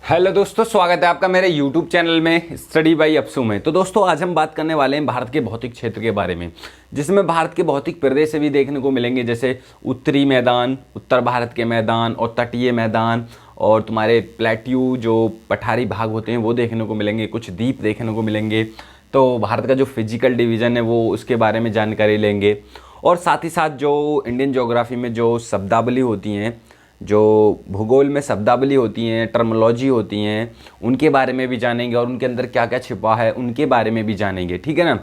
Hello दोस्तों, स्वागत है आपका मेरे YouTube चैनल में स्टडी बाय अपसू में। तो दोस्तों आज हम बात करने वाले हैं भारत के भौतिक क्षेत्र के बारे में, जिसमें भारत के भौतिक प्रदेश भी देखने को मिलेंगे, जैसे उत्तरी मैदान, उत्तर भारत के मैदान और तटीय मैदान और तुम्हारे प्लेट्यू जो पठारी भाग होते हैं वो देखने को मिलेंगे, कुछ द्वीप देखने को मिलेंगे। तो भारत का जो फिजिकल डिवीज़न है वो उसके बारे में जानकारी लेंगे और साथ ही साथ जो इंडियन ज्योग्राफी में जो शब्दावली होती हैं, जो भूगोल में शब्दावली होती हैं, टर्मोलॉजी होती हैं, उनके बारे में भी जानेंगे और उनके अंदर क्या क्या छिपा है उनके बारे में भी जानेंगे। ठीक है ना,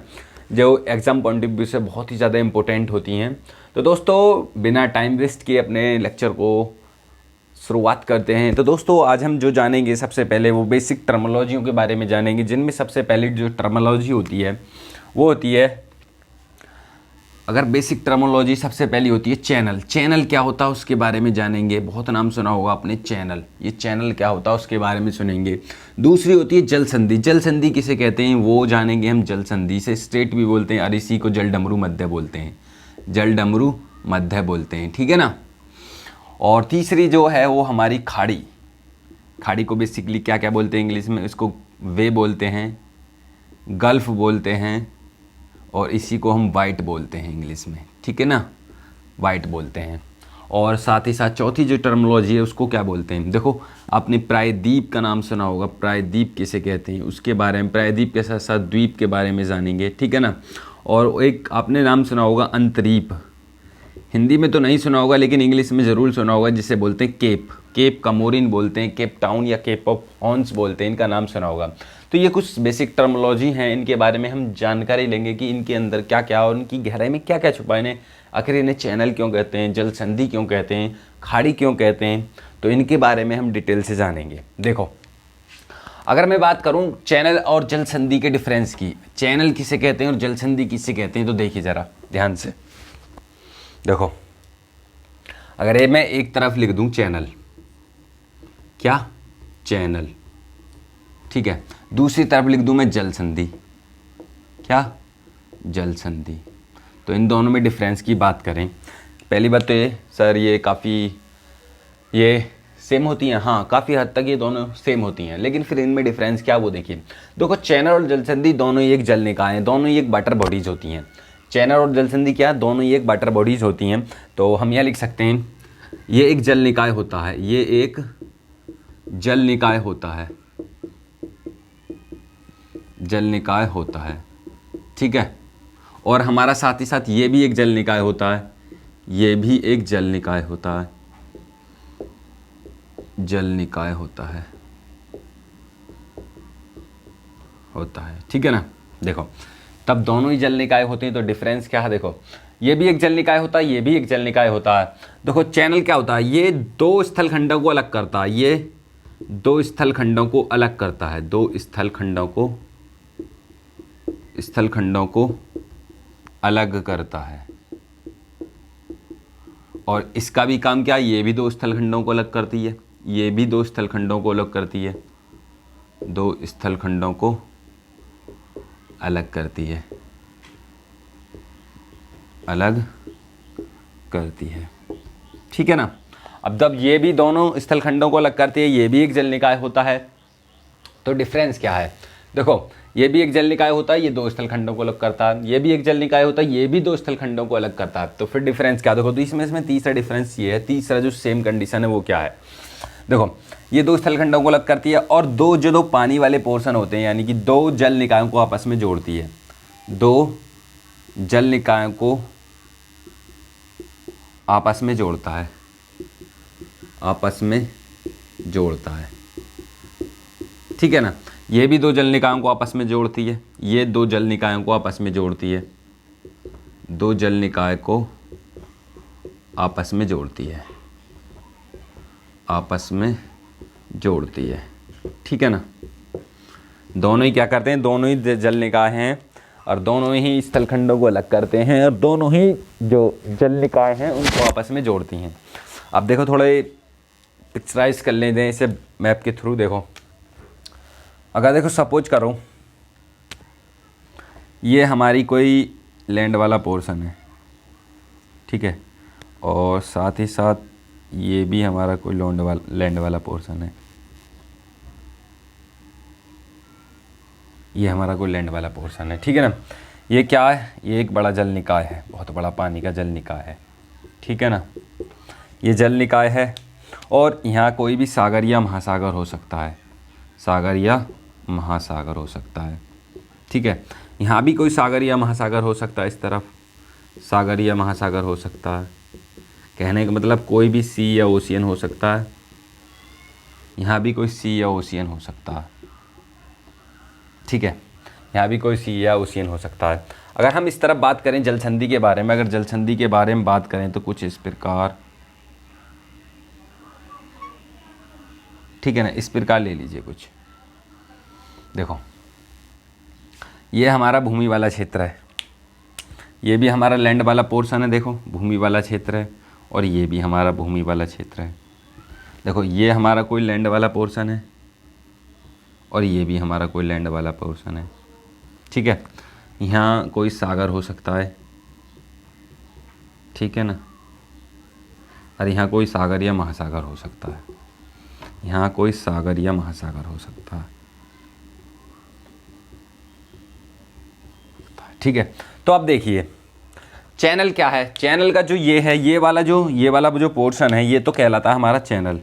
जो एग्ज़ाम पॉइंट ऑफ व्यू से बहुत ही ज़्यादा इंपॉर्टेंट होती हैं। तो दोस्तों बिना टाइम वेस्ट किए अपने लेक्चर को शुरुआत करते हैं। तो दोस्तों आज हम जो जानेंगे सबसे पहले वो बेसिक टर्मोलॉजियों के बारे में जानेंगे, जिनमें सबसे पहले जो टर्मोलॉजी होती है वो होती है, अगर बेसिक टर्मोलॉजी सबसे पहली होती है चैनल। चैनल क्या होता है उसके बारे में जानेंगे, बहुत नाम सुना होगा आपने चैनल, ये चैनल क्या होता है उसके बारे में सुनेंगे। दूसरी होती है जल संधि। जल संधि किसे कहते हैं वो जानेंगे हम। जल संधि से स्टेट भी बोलते हैं और इसी को जल डमरू मध्य बोलते हैं, जल डमरू मध्य बोलते हैं। ठीक है ना। और तीसरी जो है वो हमारी खाड़ी। खाड़ी को बेसिकली क्या क्या बोलते हैं इंग्लिश में, इसको वे बोलते हैं, गल्फ बोलते हैं और इसी को हम वाइट बोलते हैं इंग्लिश में। ठीक है ना, वाइट बोलते हैं। और साथ ही साथ चौथी जो टर्मोलॉजी है उसको क्या बोलते हैं, देखो आपने प्रायद्वीप का नाम सुना होगा। प्रायद्वीप किसे कहते हैं उसके बारे में, प्रायद्वीप के साथ साथ द्वीप के बारे में जानेंगे। ठीक है ना। और एक आपने नाम सुना होगा अंतरीप, हिंदी में तो नहीं सुना होगा लेकिन इंग्लिश में ज़रूर सुना होगा, जिसे बोलते हैं केप। केप कमोरिन बोलते हैं, केप टाउन या केप ऑफ हॉर्न्स बोलते हैं, इनका नाम सुना होगा। तो ये कुछ बेसिक टर्मोलॉजी हैं, इनके बारे में हम जानकारी लेंगे कि इनके अंदर क्या क्या और उनकी गहराई में क्या क्या छुपा है, आखिर इन्हें चैनल क्यों कहते हैं, जल संधि क्यों कहते हैं, खाड़ी क्यों कहते हैं, तो इनके बारे में हम डिटेल से जानेंगे। देखो अगर मैं बात करूं चैनल और जल संधि के डिफरेंस की, चैनल किसे कहते हैं और जल संधि किसे कहते हैं, तो देखिए ज़रा ध्यान से। देखो अगर ये मैं एक तरफ लिख दूं चैनल, क्या चैनल, ठीक है, दूसरी तरफ लिख दूं मैं जल संधि, क्या जल संधि। तो इन दोनों में डिफरेंस की बात करें, पहली बात तो ये सर ये काफ़ी ये सेम होती हैं, हाँ काफ़ी हद तक ये दोनों सेम होती हैं, लेकिन फिर इनमें डिफरेंस क्या वो देखिए। देखो चैनल और जल संधि दोनों ही एक जल निकाय हैं, दोनों ही एक वाटर बॉडीज होती हैं। चैनल और जल संधि क्या, दोनों ही एक वाटर बॉडीज होती हैं। तो हम यह लिख सकते हैं ये एक जल निकाय होता है, ये एक जल निकाय होता है, जल निकाय होता है। ठीक है। और हमारा साथ ही साथ ये भी एक जल निकाय होता है, ये भी एक जल निकाय होता है, जल निकाय होता है, ठीक है ना। देखो तब दोनों ही जल निकाय होते हैं, तो डिफरेंस क्या है, देखो ये भी एक जल निकाय होता है, ये भी एक जल निकाय होता है। देखो चैनल क्या होता है, ये दो स्थलखंडों को अलग करता है, ये दो स्थलखंडों को अलग करता है, दो स्थलखंडों को अलग करता है। और इसका भी काम क्या, ये भी दो स्थलखंडों को अलग करती है, ये भी दो स्थलखंडों को अलग करती है, दो स्थलखंडों को अलग करती है, अलग करती है। ठीक है ना। अब जब ये भी दोनों स्थलखंडों को अलग करती है, ये भी एक जल निकाय होता है, तो डिफरेंस क्या है, देखो ये भी एक जल निकाय होता है, ये दो स्थलखंडों को अलग करता है, ये भी एक जल निकाय होता है, ये भी दो स्थलखंडों को अलग करता है। तो फिर डिफरेंस क्या, देखो तो इसमें तीसरा डिफरेंस ये है, तीसरा जो सेम कंडीशन है वो क्या है, देखो ये दो स्थलखंडों को अलग करती है और दो पानी वाले पोर्शन होते हैं, यानी कि दो जल निकायों को आपस में जोड़ती है, दो जल निकायों को आपस में जोड़ता है, आपस में जोड़ता है। ठीक है ना। ये भी दो जल निकायों को आपस में जोड़ती है, ये दो जल निकायों को आपस में जोड़ती है, दो जल निकाय को आपस में जोड़ती है, आपस में जोड़ती है। ठीक है ना। दोनों ही क्या करते हैं, दोनों ही जल निकाय हैं और दोनों ही स्थलखंडों को अलग करते हैं और दोनों ही जो जल निकाय हैं उनको आपस में जोड़ती हैं। अब देखो थोड़े पिक्चराइज कर लेते हैं इसे मैप के थ्रू। देखो अगर देखो सपोज करो ये हमारी कोई लैंड वाला पोर्शन है, ठीक है, और साथ ही साथ ये भी हमारा कोई लैंड वाला पोर्शन है। ये हमारा कोई लैंड वाला पोर्शन है, ठीक है ना। ये क्या है, ये एक बड़ा जल निकाय है, बहुत बड़ा पानी का जल निकाय है, ठीक है ना। ये जल निकाय है और यहाँ कोई भी सागर या महासागर हो सकता है, सागर या महासागर हो सकता है, ठीक है। यहाँ भी कोई सागर या महासागर हो सकता है, इस तरफ सागर या महासागर हो सकता है। कहने का मतलब कोई भी सी या ओशियन हो सकता है, यहाँ भी कोई सी या ओशियन हो सकता है, ठीक है। यहाँ भी कोई सी या ओशियन हो सकता है। अगर हम इस तरफ बात करें जलसंधि के बारे में, अगर जलसंधि के बारे में बात करें तो कुछ इस प्रकार, ठीक है ना, इस प्रकार ले लीजिए कुछ। देखो ये हमारा भूमि वाला क्षेत्र है, ये भी हमारा लैंड वाला पोर्शन है, देखो भूमि वाला क्षेत्र है, और ये भी हमारा भूमि वाला क्षेत्र है। देखो ये हमारा कोई लैंड वाला पोर्शन है और ये भी हमारा कोई लैंड वाला पोर्शन है, ठीक है। यहाँ कोई सागर हो सकता है, ठीक है ना, और यहाँ कोई सागर या महासागर हो सकता है, यहाँ कोई सागर या महासागर हो सकता है, ठीक है। तो अब देखिए चैनल क्या है, चैनल का जो ये है, ये वाला जो पोर्शन है, ये तो कहलाता है हमारा चैनल।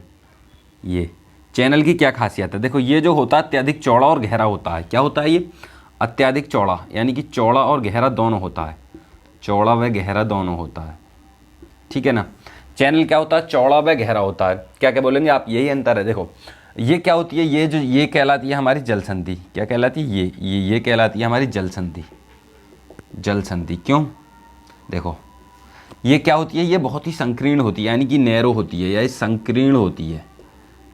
ये चैनल की क्या खासियत है, देखो ये जो होता है अत्यधिक चौड़ा और गहरा होता है। क्या होता है ये, अत्यधिक चौड़ा, यानी कि चौड़ा और गहरा दोनों होता है, चौड़ा व गहरा दोनों होता है, ठीक है ना। चैनल क्या होता है, चौड़ा व गहरा होता है। क्या क्या बोलेंगे आप, यही अंतर है। देखो ये क्या होती है, ये कहलाती है हमारी जलसंधि। क्या कहलाती है, ये कहलाती है हमारी जलसंधि। जलसंधि क्यों, देखो ये क्या होती है, ये बहुत ही संकीर्ण होती है, यानी कि नैरो होती है, या संकीर्ण होती है,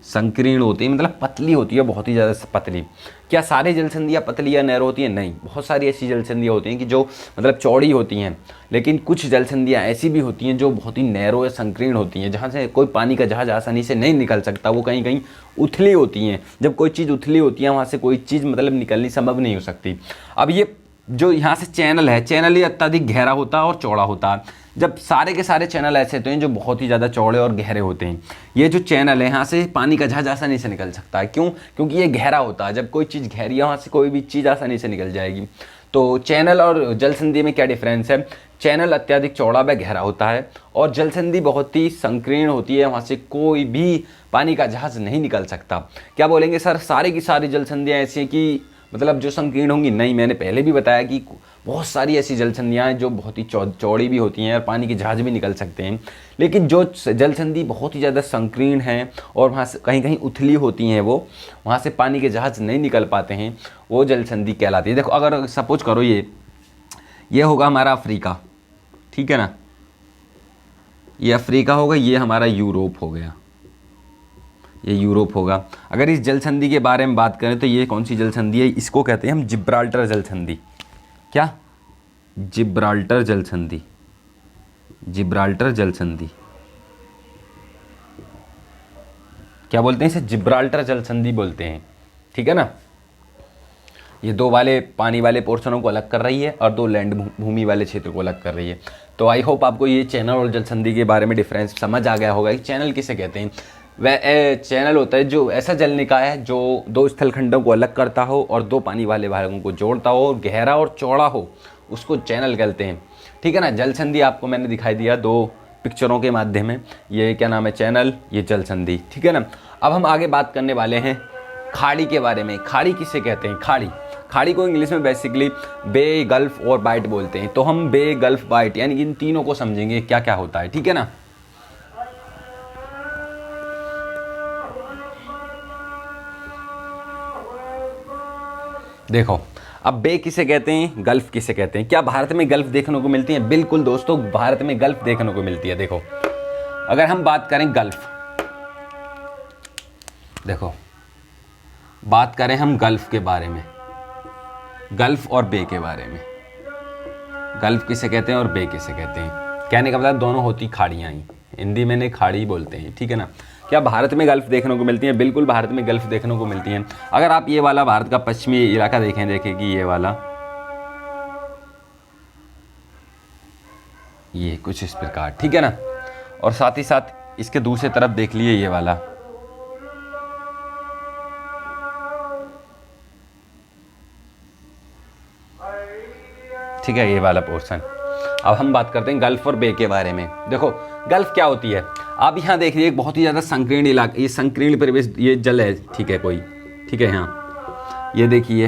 संकीर्ण होती है मतलब पतली होती है, बहुत ही ज़्यादा पतली। क्या सारी जलसंधियाँ पतली या नैरो होती हैं, नहीं, बहुत सारी ऐसी जलसंधियाँ होती हैं कि जो मतलब चौड़ी होती हैं, लेकिन कुछ जलसंधियाँ ऐसी भी होती हैं जो बहुत ही नैरो या संकीर्ण होती हैं, जहाँ से कोई पानी का जहाज आसानी से नहीं निकल सकता, वो कहीं कहीं उथली होती हैं। जब कोई चीज़ उथली होती है वहाँ से कोई चीज़ मतलब निकलनी संभव नहीं हो सकती। अब ये जो यहाँ से चैनल है, चैनल ये अत्यधिक गहरा होता है और चौड़ा होता है। जब सारे के सारे चैनल ऐसे होते हैं जो बहुत ही ज़्यादा चौड़े और गहरे होते हैं। ये जो चैनल है यहाँ से पानी का जहाज आसानी से निकल सकता है, क्यों, क्योंकि ये गहरा होता है। जब कोई चीज़ गहरी है वहाँ से कोई भी चीज़ आसानी से निकल जाएगी। तो चैनल और जलसंधि में क्या डिफरेंस है, चैनल अत्यधिक चौड़ा व गहरा होता है और जलसंधि बहुत ही संकीर्ण होती है, वहाँ से कोई भी पानी का जहाज नहीं निकल सकता। क्या बोलेंगे सर, सारी की सारी जलसंधियाँ ऐसी हैं कि मतलब जो संकीर्ण होंगी, नहीं, मैंने पहले भी बताया कि बहुत सारी ऐसी जलसंधियाँ हैं जो बहुत ही चौड़ी भी होती हैं और पानी के जहाज भी निकल सकते हैं। लेकिन जो जलसंधि बहुत ही ज़्यादा संकीर्ण हैं और वहाँ से कहीं कहीं उथली होती हैं, वो वहाँ से पानी के जहाज नहीं निकल पाते हैं, वो जलसंधि कहलाती है। देखो अगर सपोज करो ये होगा हमारा अफ्रीका, ठीक है ना, ये अफ्रीका होगा, ये हमारा यूरोप हो गया, ये यूरोप होगा। अगर इस जलसंधि के बारे में बात करें तो ये कौन सी जलसंधि है, इसको कहते हैं हम जिब्राल्टर जलसंधि। क्या, जिब्राल्टर जलसंधि, जिब्राल्टर जलसंधि क्या बोलते हैं इसे, जिब्राल्टर जलसंधि बोलते हैं, ठीक है ना। ये दो वाले पानी वाले पोर्शनों को अलग कर रही है और दो लैंड भूमि वाले क्षेत्र को अलग कर रही है। तो आई होप आपको ये चैनल और जलसंधि के बारे में डिफरेंस समझ आ गया होगा कि चैनल किसे कहते हैं। वह चैनल होता है जो ऐसा जल निकाय है जो दो स्थलखंडों को अलग करता हो और दो पानी वाले भागों को जोड़ता हो और गहरा और चौड़ा हो, उसको चैनल कहते हैं, ठीक है ना। जलसंधि आपको मैंने दिखाई दिया दो पिक्चरों के माध्यम में, ये क्या नाम है, चैनल, ये जलसंधि, ठीक है ना। अब हम आगे बात करने वाले हैं खाड़ी के बारे में। खाड़ी किसे कहते हैं, खाड़ी को इंग्लिश में बेसिकली बे, गल्फ और बाइट बोलते हैं। तो हम बे, गल्फ, बाइट यानी कि इन तीनों को समझेंगे क्या क्या होता है, ठीक है ना। देखो अब बे किसे कहते हैं, गल्फ किसे कहते हैं। क्या भारत में गल्फ देखने को मिलती है, बिल्कुल दोस्तों, भारत में गल्फ देखने को मिलती है। देखो अगर हम बात करें गल्फ, देखो बात करें हम गल्फ के बारे में, गल्फ और बे के बारे में, गल्फ किसे कहते हैं और बे किसे कहते हैं। कहने का मतलब दोनों होती खाड़ियाँ ही, हिंदी में नहीं खाड़ी बोलते हैं, ठीक है ना। क्या भारत में गल्फ देखने को मिलती हैं, बिल्कुल भारत में गल्फ देखने को मिलती हैं। अगर आप ये वाला भारत का पश्चिमी इलाका देखें कि ये वाला, ये कुछ इस प्रकार, ठीक है ना। और साथ ही साथ इसके दूसरी तरफ देख लिए ये वाला, ठीक है, ये वाला पोर्शन। अब हम बात करते हैं गल्फ और बे के बारे में। देखो गल्फ क्या होती है, आप यहाँ देख लीजिए, एक बहुत ही ज़्यादा संकीर्ण इलाका, ये संकीर्ण परिवेश, ये जल है, ठीक है कोई, ठीक है। यहाँ ये देखिए,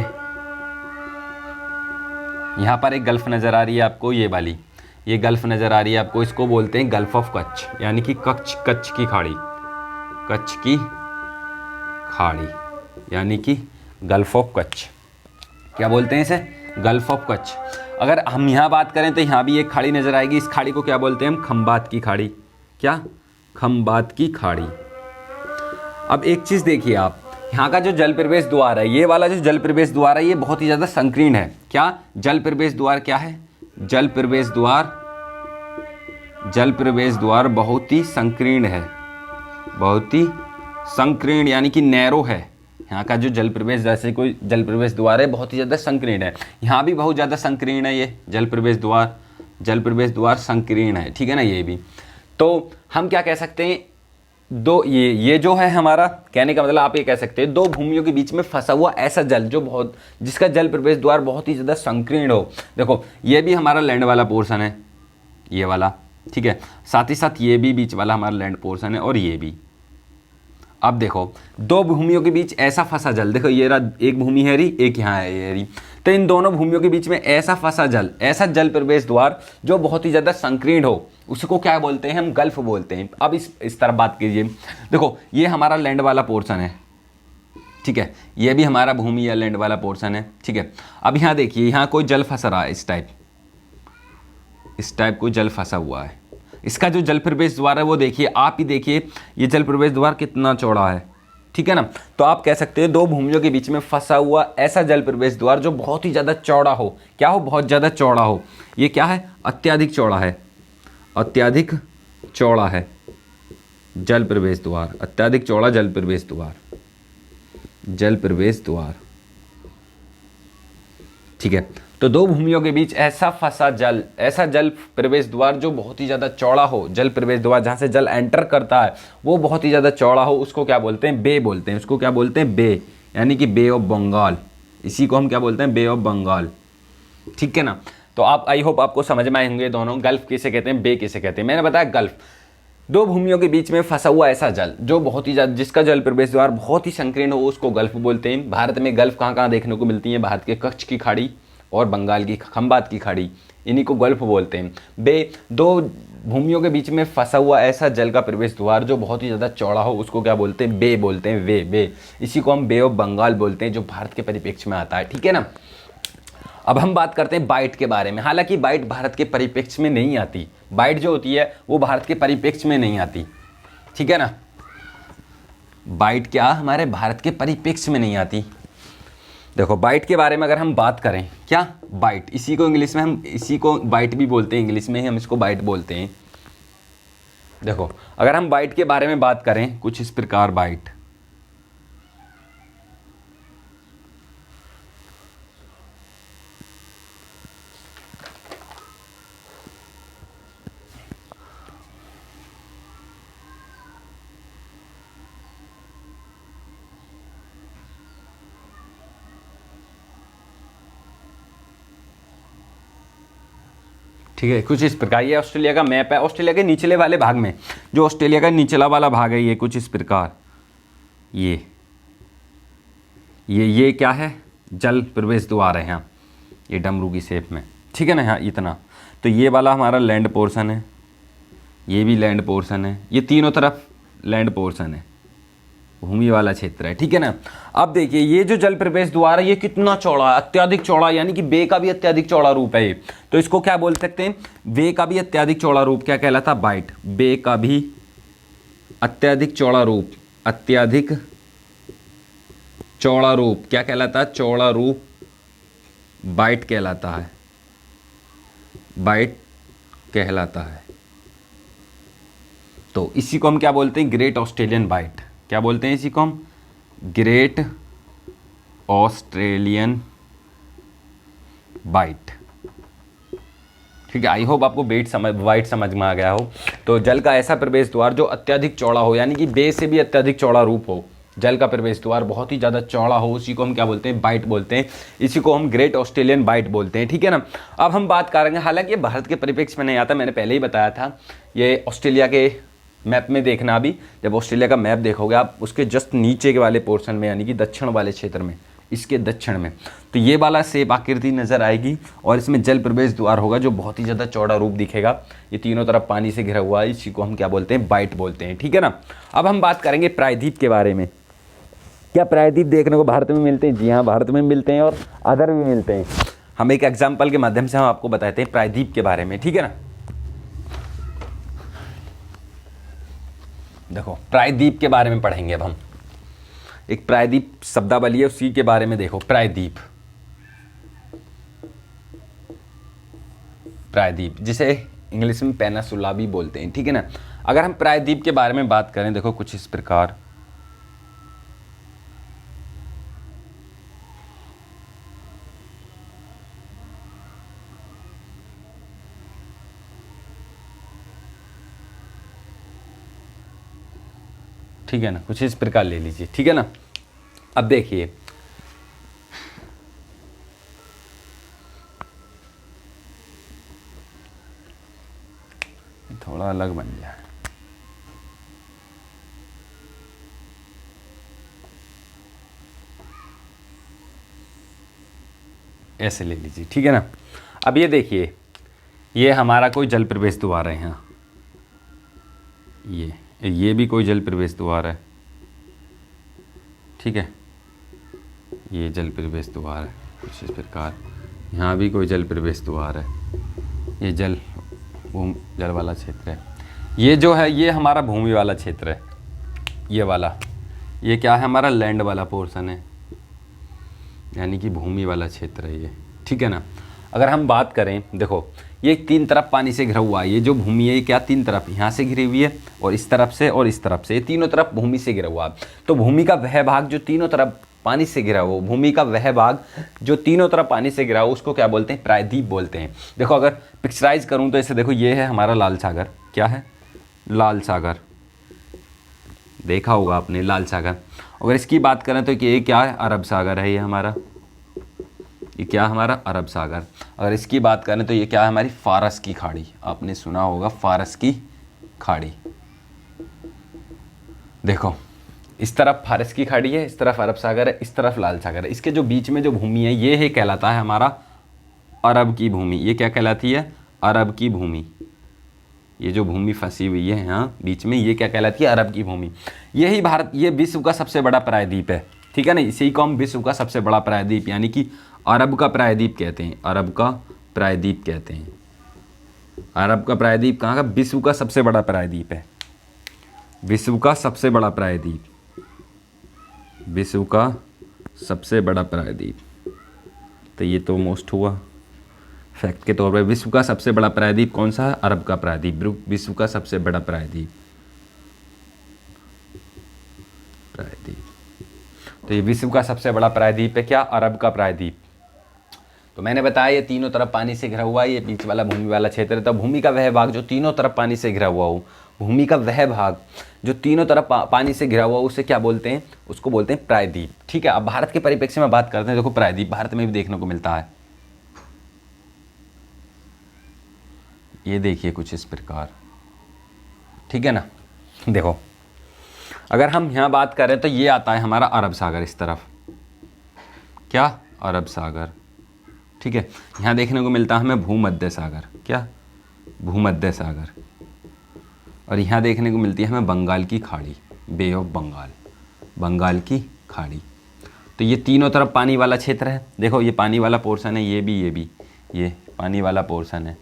यहाँ पर एक गल्फ नज़र आ रही है आपको, ये वाली, ये गल्फ नज़र आ रही है आपको, इसको बोलते हैं गल्फ ऑफ कच्छ, यानी कि कच्छ की खाड़ी, कच्छ की खाड़ी, यानी कि गल्फ ऑफ कच्छ। क्या बोलते हैं इसे? Gulf of Kutch. अगर हम यहाँ बात करें तो यहाँ भी एक खाड़ी नज़र आएगी, इस खाड़ी को क्या बोलते हैं हम? खंबात की खाड़ी। क्या? खंबात की खाड़ी। अब एक चीज़ देखिए आप, यहाँ का जो जल प्रवेश द्वार है, ये वाला जो जल प्रवेश द्वार है, ये बहुत ही ज़्यादा संकीर्ण है। क्या? जल प्रवेश द्वार क्या है? जल प्रवेश द्वार, जल प्रवेश द्वार बहुत ही संकीर्ण है, बहुत ही संकीर्ण, यानी कि नैरो है। यहाँ का जो जल प्रवेश, जैसे कोई जल प्रवेश द्वार है, बहुत ही ज़्यादा संकीर्ण है। यहाँ भी बहुत ज़्यादा संकीर्ण है, ये जल प्रवेश द्वार, जल प्रवेश द्वार संकीर्ण है, ठीक है ना। ये भी तो हम क्या कह सकते हैं, दो ये जो है हमारा, कहने का मतलब आप ये कह सकते हैं, दो भूमियों के बीच में फंसा हुआ ऐसा जल जो बहुत, जिसका जल प्रवेश द्वार बहुत ही ज़्यादा संकीर्ण हो। देखो ये भी हमारा लैंड वाला पोर्शन है, ये वाला, ठीक है, साथ ही साथ ये भी बीच वाला हमारा लैंड पोर्शन है, और ये भी। अब देखो दो भूमियों के बीच ऐसा फंसा जल, देखो ये रहा, एक भूमि है रही, एक यहाँ है ये रही, तो इन दोनों भूमियों के बीच में ऐसा फंसा जल, ऐसा जल प्रवेश द्वार जो बहुत ही ज़्यादा संकीर्ण हो, उसको क्या बोलते हैं हम? गल्फ बोलते हैं। अब इस तरह बात कीजिए, देखो ये हमारा लैंड वाला पोर्शन है, ठीक है, ये भी हमारा भूमि या लैंड वाला पोर्शन है, ठीक है। अब यहाँ देखिए, यहाँ कोई जल फंसा रहा है, इस टाइप कोई जल फंसा हुआ है। इसका जो जल प्रवेश द्वार है वो देखिए, आप ही देखिए, ये जल प्रवेश द्वार कितना चौड़ा है, ठीक है ना। तो आप कह सकते हैं दो भूमियों के बीच में फंसा हुआ ऐसा जल प्रवेश द्वार जो बहुत ही ज़्यादा चौड़ा हो। क्या हो? बहुत ज़्यादा चौड़ा हो। ये क्या है? अत्यधिक चौड़ा है, अत्यधिक चौड़ा है जल प्रवेश द्वार, अत्यधिक चौड़ा जल प्रवेश द्वार, जल प्रवेश द्वार, ठीक है। तो दो भूमियों के बीच ऐसा फंसा जल, ऐसा जल प्रवेश द्वार जो बहुत ही ज़्यादा चौड़ा हो, जल प्रवेश द्वार जहाँ से जल एंटर करता है वो बहुत ही ज़्यादा चौड़ा हो, उसको क्या बोलते हैं? बे बोलते हैं। उसको क्या बोलते हैं? बे, यानी कि बे ऑफ बंगाल। इसी को हम क्या बोलते हैं? बे ऑफ बंगाल, ठीक है ना। तो आप, आई होप आपको समझ में आए होंगे दोनों, गल्फ किसे कहते हैं, बे किसे कहते हैं। मैंने बताया गल्फ, दो भूमियों के बीच में फंसा हुआ ऐसा जल जो बहुत ही ज़्यादा, जिसका जल प्रवेश द्वार बहुत ही संकीर्ण हो, उसको गल्फ बोलते हैं। भारत में गल्फ कहाँ कहाँ देखने को मिलती है? भारत के कच्छ की खाड़ी और बंगाल की खंबात की खाड़ी, इन्हीं को गल्फ बोलते हैं। बे, दो भूमियों के बीच में फंसा हुआ ऐसा जल का प्रवेश द्वार जो बहुत ही ज़्यादा चौड़ा हो, उसको क्या बोलते हैं? बे बोलते हैं। बे, इसी को हम बे ऑफ बंगाल बोलते हैं, जो भारत के परिप्रेक्ष्य में आता है, ठीक है ना। अब हम बात करते हैं बाइट के बारे में। हालांकि बाइट भारत के परिप्रेक्ष्य में नहीं आती, बाइट जो होती है वो भारत के परिप्रेक्ष्य में नहीं आती, ठीक है ना। बाइट क्या हमारे भारत के परिप्रेक्ष्य में नहीं आती। देखो बाइट के बारे में अगर हम बात करें, क्या बाइट, इसी को इंग्लिश में हम, इसी को बाइट भी बोलते हैं, इंग्लिश में ही हम इसको बाइट बोलते हैं। देखो अगर हम बाइट के बारे में बात करें कुछ इस प्रकार, बाइट, ठीक है, कुछ इस प्रकार। ये ऑस्ट्रेलिया का मैप है, ऑस्ट्रेलिया के निचले वाले भाग में, जो ऑस्ट्रेलिया का निचला वाला भाग है, ये कुछ इस प्रकार, ये क्या है? जल प्रवेश द्वार है यहाँ, ये डमरू की शेप में, ठीक है ना, यहाँ इतना। तो ये वाला हमारा लैंड पोर्शन है, ये भी लैंड पोर्शन है, ये तीनों तरफ लैंड पोर्शन है, भूमि वाला क्षेत्र है, ठीक है ना। अब देखिए ये जो जल प्रवेश द्वार है ये कितना चौड़ा है, अत्यधिक चौड़ा, यानी कि बे का भी अत्यधिक चौड़ा रूप है ये। तो इसको क्या बोल सकते हैं? बे का भी अत्यधिक चौड़ा रूप क्या कहलाता? बाइट। बे का भी अत्यधिक चौड़ा रूप, अत्यधिक चौड़ा रूप क्या कहलाता है? चौड़ा रूप बाइट कहलाता है, बाइट कहलाता है। तो इसी को हम क्या बोलते हैं? Great Australian Bight. क्या बोलते हैं इसी को हम? ग्रेट ऑस्ट्रेलियन बाइट, ठीक है। आई होप आपको बाइट समझ में आ गया हो। तो जल का ऐसा प्रवेश द्वार जो अत्यधिक चौड़ा हो, यानी कि बे से भी अत्यधिक चौड़ा रूप हो, जल का प्रवेश द्वार बहुत ही ज़्यादा चौड़ा हो, उसी को हम क्या बोलते हैं, बाइट बोलते हैं। इसी को हम ग्रेट ऑस्ट्रेलियन बाइट बोलते हैं, ठीक है ना। अब हम बात करेंगे, हालांकि ये भारत के परिप्रेक्ष्य में नहीं आता, मैंने पहले ही बताया था, ये ऑस्ट्रेलिया के मैप में देखना। अभी जब ऑस्ट्रेलिया का मैप देखोगे आप, उसके जस्ट नीचे के वाले पोर्शन में, यानी कि दक्षिण वाले क्षेत्र में, इसके दक्षिण में, तो ये वाला सेब आकृति नजर आएगी और इसमें जल प्रवेश द्वार होगा जो बहुत ही ज़्यादा चौड़ा रूप दिखेगा। ये तीनों तरफ पानी से घिरा हुआ है, इसी को हम क्या बोलते हैं, बाइट बोलते हैं, ठीक है ना। अब हम बात करेंगे प्रायद्वीप के बारे में। क्या प्रायद्वीप देखने को भारत में मिलते हैं? जी हाँ, भारत में मिलते हैं और अदर भी मिलते हैं। हम एक एग्जाम्पल के माध्यम से हम आपको बताते हैं प्रायद्वीप के बारे में, ठीक है ना। देखो, प्रायद्वीप के बारे में पढ़ेंगे अब हम। एक प्रायद्वीप शब्दावली है, उसी के बारे में देखो। प्रायद्वीप, प्रायद्वीप जिसे इंग्लिश में पेनिनसुला भी बोलते हैं, ठीक है ना। अगर हम प्रायद्वीप के बारे में बात करें, देखो कुछ इस प्रकार, ठीक है ना, कुछ इस प्रकार ले लीजिए, ठीक है ना। अब देखिए, थोड़ा अलग बन जाए, ऐसे ले लीजिए, ठीक है ना। अब ये देखिए, ये हमारा कोई जल प्रवेश द्वार है यहाँ, ये भी कोई जल प्रवेश द्वार है, ठीक है। ये जल प्रवेश द्वार है कुछ इस प्रकार, यहाँ भी कोई जल प्रवेश द्वार है, ये जल वाला क्षेत्र है। ये जो है, ये हमारा भूमि वाला क्षेत्र है, ये वाला, ये क्या है, हमारा लैंड वाला पोर्शन है, यानी कि भूमि वाला क्षेत्र है ये, ठीक है ना। अगर हम बात करें, देखो ये तीन तरफ पानी से घिरा हुआ है, ये जो भूमि है ये क्या, तीन तरफ, यहाँ से घिरी हुई है और इस तरफ से और इस तरफ से, ये तीनों तरफ भूमि से घिरा हुआ है। तो भूमि का वह भाग जो तीनों तरफ पानी से घिरा हुआ, भूमि का वह भाग जो तीनों तरफ पानी से घिरा हुआ, उसको क्या बोलते हैं, प्रायद्वीप बोलते हैं। देखो अगर पिक्चराइज करूँ तो इसे देखो, ये है हमारा लाल सागर, क्या है, लाल सागर, देखा होगा आपने लाल सागर। अगर इसकी बात करें तो ये क्या है, अरब सागर है, ये हमारा, ये क्या हमारा, अरब सागर। अगर इसकी बात करें तो ये क्या है, हमारी फारस की खाड़ी, आपने सुना होगा फारस की खाड़ी। देखो इस तरफ फारस की खाड़ी है, इस तरफ अरब सागर है, इस तरफ लाल सागर है। इसके जो बीच में जो भूमि है, ये है कहलाता है हमारा अरब की भूमि। ये क्या कहलाती है, अरब की भूमि। ये जो भूमि फंसी हुई है यहाँ बीच में, ये क्या कहलाती है, अरब की भूमि। यही भारत, ये विश्व का सबसे बड़ा प्रायद्वीप है, ठीक है ना। इसी को हम विश्व का सबसे बड़ा प्रायद्वीप, यानी कि अरब का प्रायद्वीप कहते हैं, अरब का प्रायद्वीप कहते हैं। अरब का प्रायद्वीप कहाँ का, विश्व का सबसे बड़ा प्रायद्वीप है, विश्व का सबसे बड़ा प्रायद्वीप, विश्व का सबसे बड़ा प्रायद्वीप। तो ये तो मोस्ट हुआ फैक्ट के तौर पर, विश्व का सबसे बड़ा प्रायद्वीप कौन सा है, अरब का प्रायद्वीप, विश्व का सबसे बड़ा प्रायद्वीप, तो ये विश्व का सबसे बड़ा प्रायद्वीप है, क्या, अरब का प्रायद्वीप। तो मैंने बताया ये तीनों तरफ पानी से घिरा हुआ है, ये बीच वाला भूमि वाला क्षेत्र है। तो भूमि का वह भाग जो तीनों तरफ पानी से घिरा हुआ हो, भूमि का वह भाग जो तीनों तरफ पानी से घिरा हुआ, उसे क्या बोलते हैं, उसको बोलते हैं प्रायद्वीप, ठीक है। अब भारत के परिप्रेक्ष्य में बात करते हैं। देखो प्रायद्वीप भारत में भी देखने को मिलता है, ये देखिए कुछ इस प्रकार, ठीक है ना। देखो अगर हम यहाँ बात करें तो ये आता है हमारा अरब सागर, इस तरफ क्या, अरब सागर, ठीक है। यहाँ देखने को मिलता है हमें भूमध्य सागर, क्या, भूमध्य सागर। और यहाँ देखने को मिलती है हमें बंगाल की खाड़ी, बे ऑफ बंगाल, बंगाल की खाड़ी। तो ये तीनों तरफ पानी वाला क्षेत्र है। देखो ये पानी वाला पोर्शन है, ये भी ये पानी वाला पोर्शन है,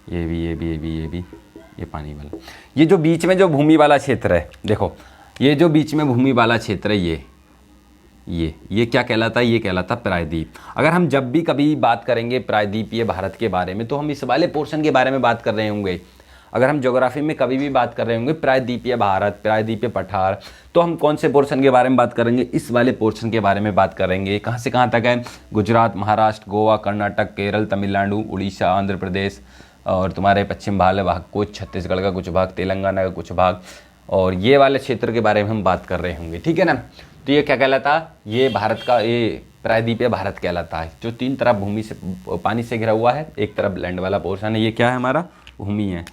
ये भी ये पानी वाला। ये जो बीच में जो भूमि वाला क्षेत्र है, देखो ये जो बीच में भूमि वाला क्षेत्र है, ये क्या कहलाता है, ये कहलाता प्रायद्वीप। अगर हम जब भी कभी बात करेंगे प्रायद्वीपीय भारत के बारे में, तो हम इस वाले पोर्शन के बारे में बात कर रहे होंगे। अगर हम ज्योग्राफी में कभी भी बात कर रहे होंगे प्रायद्वीपीय भारत, प्रायद्वीपीय पठार, तो हम कौन से पोर्शन के बारे में बात करेंगे, इस वाले पोर्शन के बारे में बात करेंगे। कहाँ से कहाँ तक है, गुजरात, महाराष्ट्र, गोवा, कर्नाटक, केरल, तमिलनाडु, उड़ीसा, आंध्र प्रदेश और तुम्हारे पश्चिम भाग कुछ, छत्तीसगढ़ का कुछ भाग, तेलंगाना का कुछ भाग, और ये वाले क्षेत्र के बारे में हम बात कर रहे होंगे, ठीक है ना। तो ये क्या कहलाता है, ये भारत का ये प्रायद्वीपीय भारत कहलाता है, जो 3 तरफ भूमि से पानी से घिरा हुआ है। एक तरफ लैंड वाला पोर्शन है, ये क्या है हमारा भूमि है,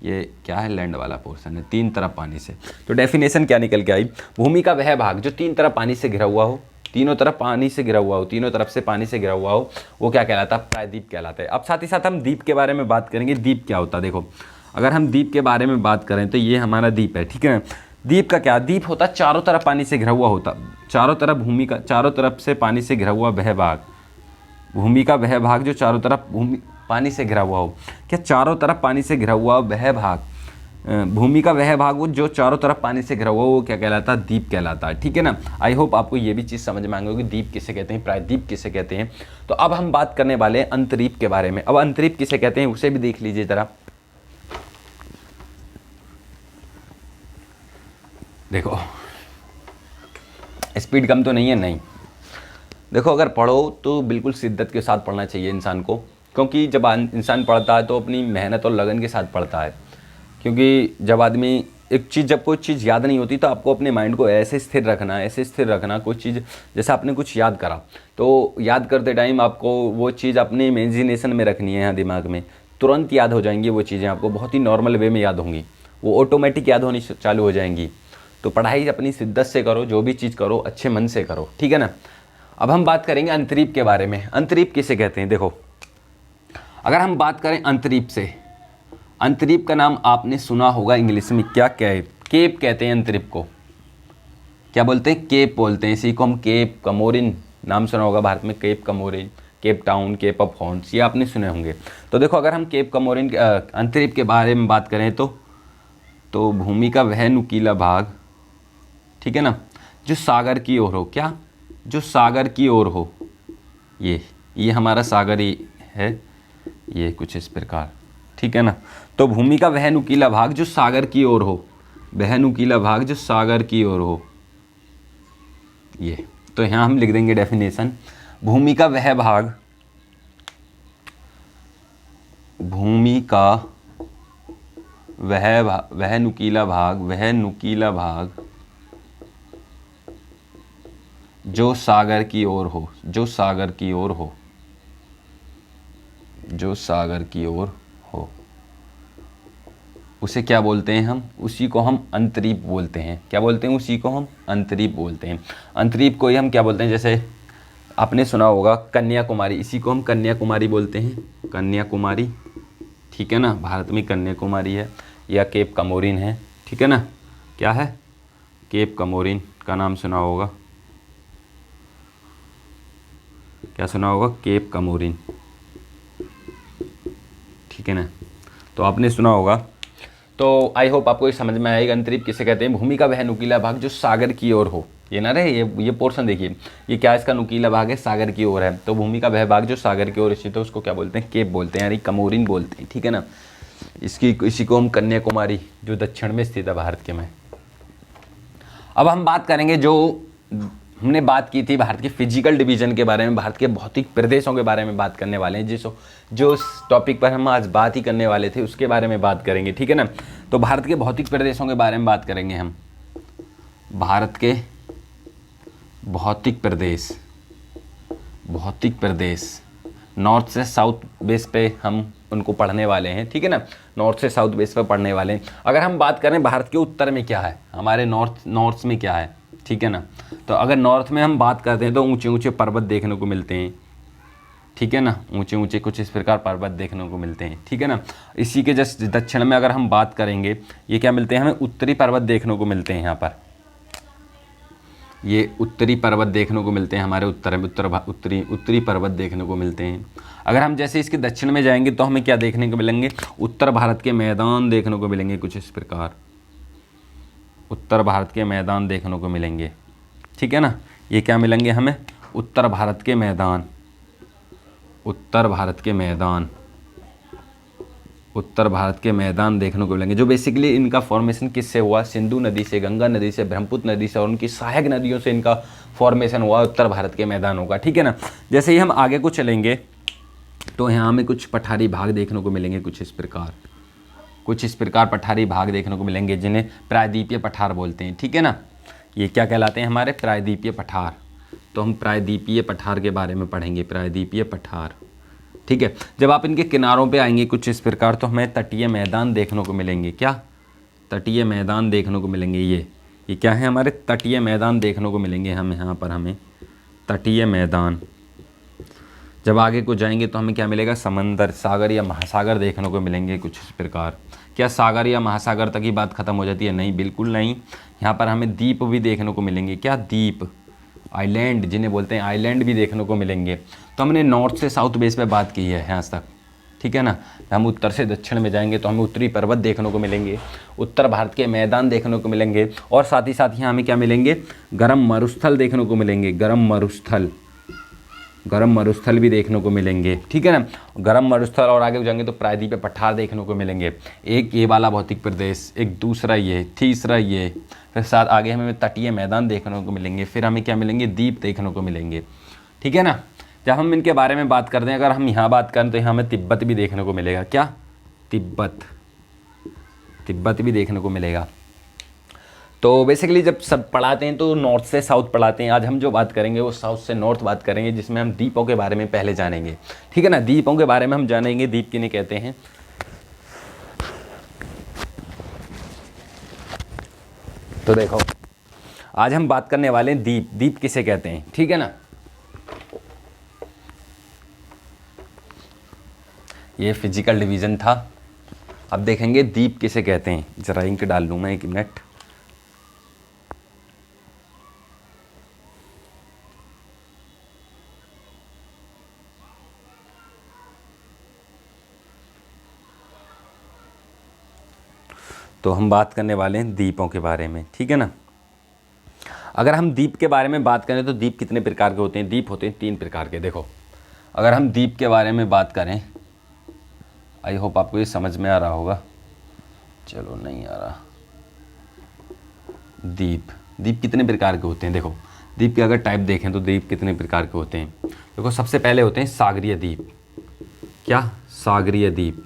ये क्या है लैंड वाला पोर्शन है, 3 तरफ पानी से। तो डेफिनेशन क्या निकल के आई, भूमि का वह भाग जो 3 तरफ पानी से घिरा हुआ हो, तीनों तरफ पानी से घिरा हुआ हो, तीनों तरफ से पानी से घिरा हुआ हो, वो क्या कहलाता है, प्रायद्वीप कहलाता है। अब साथ ही साथ हम द्वीप के बारे में बात करेंगे। द्वीप क्या होता है, देखो अगर हम द्वीप के बारे में बात करें तो ये हमारा द्वीप है, ठीक है ना। द्वीप का क्या, द्वीप होता चारों तरफ पानी से घिरा हुआ होता, चारों तरफ भूमि का, चारों तरफ से पानी से घिरा हुआ वह भाग, भूमि का वह भाग जो चारों तरफ भूमि पानी से घिरा हुआ हो। क्या चारों तरफ पानी से घिरा हुआ वह भाग, भूमि का वह भाग वो जो चारों तरफ पानी से घिरा हुआ वो क्या कहलाता है, द्वीप कहलाता है, ठीक है ना। आई होप आपको ये भी चीज़ समझ में आ गई होगी, द्वीप किसे कहते हैं, प्रायद्वीप किसे कहते हैं। तो अब हम बात करने वाले हैं अंतरीप के बारे में। अब अंतरीप किसे कहते हैं उसे भी देख लीजिए जरा। देखो स्पीड कम तो नहीं है, नहीं, देखो अगर पढ़ो तो बिल्कुल शिद्दत के साथ पढ़ना चाहिए इंसान को, क्योंकि जब इंसान पढ़ता है तो अपनी मेहनत और लगन के साथ पढ़ता है। क्योंकि जब आदमी एक चीज़, जब कोई चीज़ याद नहीं होती तो आपको अपने माइंड को ऐसे स्थिर रखना, ऐसे स्थिर रखना, कोई चीज़ जैसे आपने कुछ याद करा तो याद करते टाइम आपको वो चीज़ अपने इमेजिनेशन में रखनी है, यहाँ दिमाग में तुरंत याद हो जाएंगी वो चीज़ें, आपको बहुत ही नॉर्मल वे में याद होंगी, वो ऑटोमेटिक याद होनी चालू हो जाएंगी। तो पढ़ाई अपनी शिद्दत से करो, जो भी चीज़ करो अच्छे मन से करो, ठीक है ना। अब हम बात करेंगे अंतरीप के बारे में। अंतरीप किसे कहते हैं, देखो अगर हम बात करें अंतरीप से, अंतरीप का नाम आपने सुना होगा इंग्लिश में, क्या है, केप कहते हैं अंतरीप को, क्या बोलते हैं, केप बोलते हैं। इसी को हम केप कमोरिन, नाम सुना होगा भारत में, Cape Comorin, Cape Town, Cape of Horns, ये आपने सुने होंगे। तो देखो अगर हम केप कमोरिन अंतरीप के बारे में बात करें तो भूमि का वह नुकीला भाग, ठीक है ना, जो सागर की ओर हो, क्या, जो सागर की ओर हो, ये हमारा सागर ही है, ये कुछ इस प्रकार, ठीक है ना। तो भूमि का वह नुकीला भाग जो सागर की ओर हो, वह नुकीला भाग जो सागर की ओर हो, ये तो यहाँ हम लिख देंगे डेफिनेशन, भूमि का वह भाग, भूमि का वह नुकीला भाग, वह नुकीला भाग जो सागर की ओर हो, जो सागर की ओर हो, जो सागर की ओर हो, उसे क्या बोलते हैं हम, उसी को हम अंतरीप बोलते हैं। क्या बोलते हैं, उसी को हम अंतरीप बोलते हैं। अंतरीप को ही हम क्या बोलते हैं, जैसे आपने सुना होगा कन्याकुमारी, इसी को हम कन्याकुमारी बोलते हैं, कन्याकुमारी, ठीक है ना, भारत में कन्याकुमारी है, या केप कमोरिन है, ठीक है ना, क्या है, केप कमोरिन का नाम सुना होगा, क्या सुना होगा, केप कमोरिन, ठीक है ना, तो आपने सुना होगा। तो आई होप आपको ये समझ में आएगा अंतरीप किसे कहते हैं, भूमि का वह नुकीला भाग जो सागर की ओर हो, ये ना रहे, ये पोर्शन देखिए, ये क्या इसका नुकीला भाग है, सागर की ओर है, तो भूमि का वह भाग जो सागर की ओर स्थित है उसको क्या बोलते हैं, केप बोलते हैं, यानी कमोरिन बोलते हैं, ठीक है ना। इसी को हम कन्याकुमारी जो दक्षिण में स्थित है भारत के में। अब हम बात करेंगे, जो हमने बात की थी भारत के फिजिकल डिवीजन के बारे में, भारत के भौतिक प्रदेशों के बारे में बात करने वाले हैं, जो टॉपिक पर हम आज बात ही करने वाले थे उसके बारे में बात करेंगे, ठीक है ना। तो भारत के भौतिक प्रदेशों के बारे में बात करेंगे हम, भारत के भौतिक प्रदेश नॉर्थ से साउथ बेस पे हम उनको पढ़ने वाले हैं, ठीक है ना, नॉर्थ से साउथ बेस पे पढ़ने वाले हैं। अगर हम बात करें भारत के उत्तर में क्या है, हमारे नॉर्थ में क्या है, ठीक है ना, तो अगर नॉर्थ में हम बात करते हैं तो ऊंचे ऊंचे पर्वत देखने को मिलते हैं, ठीक है ना, ऊंचे ऊंचे कुछ इस प्रकार पर्वत देखने को मिलते हैं, ठीक है ना। इसी के जस्ट दक्षिण में अगर हम बात करेंगे, ये क्या मिलते हैं हमें, उत्तरी पर्वत देखने को मिलते हैं, यहाँ पर ये उत्तरी पर्वत देखने को मिलते हैं, हमारे उत्तर में उत्तरी पर्वत देखने को मिलते हैं। अगर हम जैसे इसके दक्षिण में जाएंगे तो हमें क्या देखने को मिलेंगे, उत्तर भारत के मैदान देखने को मिलेंगे, कुछ इस प्रकार उत्तर भारत के मैदान देखने को मिलेंगे, ठीक है ना। ये क्या मिलेंगे हमें, उत्तर भारत के मैदान, उत्तर भारत के मैदान देखने को मिलेंगे, जो बेसिकली इनका फॉर्मेशन किससे हुआ, सिंधु नदी से, गंगा नदी से, ब्रह्मपुत्र नदी से और उनकी सहायक नदियों से इनका फॉर्मेशन हुआ उत्तर भारत के मैदानों का, ठीक है ना। जैसे ही हम आगे को चलेंगे तो यहाँ हमें कुछ पठारी भाग देखने को मिलेंगे, कुछ इस प्रकार कुछ इस प्रकार पठारी भाग देखने को मिलेंगे जिन्हें प्रायद्वीपीय पठार बोलते हैं, ठीक है ना। ये क्या कहलाते हैं हमारे प्रायद्वीपीय पठार। तो हम प्रायद्वीपीय पठार के बारे में पढ़ेंगे, प्रायद्वीपीय पठार, ठीक है। जब आप इनके किनारों पे आएंगे कुछ इस प्रकार तो हमें तटीय मैदान देखने को मिलेंगे। क्या? तटीय मैदान देखने को मिलेंगे। ये क्या है हमारे तटीय मैदान देखने को मिलेंगे हम यहाँ पर, हमें तटीय मैदान। जब आगे को जाएंगे तो हमें क्या मिलेगा? समंदर, सागर या महासागर देखने को मिलेंगे कुछ इस प्रकार। क्या सागर या महासागर तक ही बात खत्म हो जाती है? नहीं, बिल्कुल नहीं। यहाँ पर हमें द्वीप भी देखने को मिलेंगे। क्या? द्वीप, आइलैंड जिन्हें बोलते हैं, आइलैंड भी देखने को मिलेंगे। तो हमने नॉर्थ से साउथ बेस पे बात की है यहाँ तक, ठीक है ना। हम उत्तर से दक्षिण में जाएंगे तो हमें उत्तरी पर्वत देखने को मिलेंगे, उत्तर भारत के मैदान देखने को मिलेंगे, और साथ ही साथ यहाँ हमें क्या मिलेंगे? गर्म मरुस्थल देखने को मिलेंगे, गर्म मरुस्थल भी देखने को मिलेंगे, ठीक है ना। गर्म मरुस्थल, और आगे जाएंगे तो प्रायद्वीपीय पठार देखने को मिलेंगे। एक ये वाला भौतिक प्रदेश, एक दूसरा ये, तीसरा ये, फिर साथ आगे हमें तटीय मैदान देखने को मिलेंगे, फिर हमें क्या मिलेंगे? द्वीप देखने को मिलेंगे, ठीक है ना। जब हम इनके बारे में बात करते हैं, अगर हम यहाँ बात करें तो यहाँ हमें तिब्बत भी देखने को मिलेगा। क्या? तिब्बत भी देखने को मिलेगा। तो बेसिकली जब सब पढ़ाते हैं तो नॉर्थ से साउथ पढ़ाते हैं। आज हम जो बात करेंगे वो साउथ से नॉर्थ बात करेंगे, जिसमें हम द्वीपों के बारे में पहले जानेंगे, ठीक है ना। द्वीपों के बारे में हम जानेंगे, द्वीप किन्हें कहते हैं। तो देखो, आज हम बात करने वाले हैं द्वीप। द्वीप किसे कहते हैं, ठीक है ना। ये फिजिकल डिवीजन था। अब देखेंगे द्वीप किसे कहते हैं। जरा इंक डाल लूँ मैं, 1 मिनट। तो हम बात करने वाले हैं द्वीपों के बारे में, ठीक है ना। अगर हम द्वीप के बारे में बात करें तो द्वीप कितने प्रकार के होते हैं? द्वीप होते हैं 3 प्रकार के। देखो, अगर हम द्वीप के बारे में बात करें, आई होप आपको ये समझ में आ रहा होगा। चलो, नहीं आ रहा। द्वीप कितने प्रकार के होते हैं? देखो, द्वीप के अगर टाइप देखें तो द्वीप कितने प्रकार के होते हैं। देखो, सबसे पहले होते हैं सागरीय द्वीप। क्या? सागरीय द्वीप।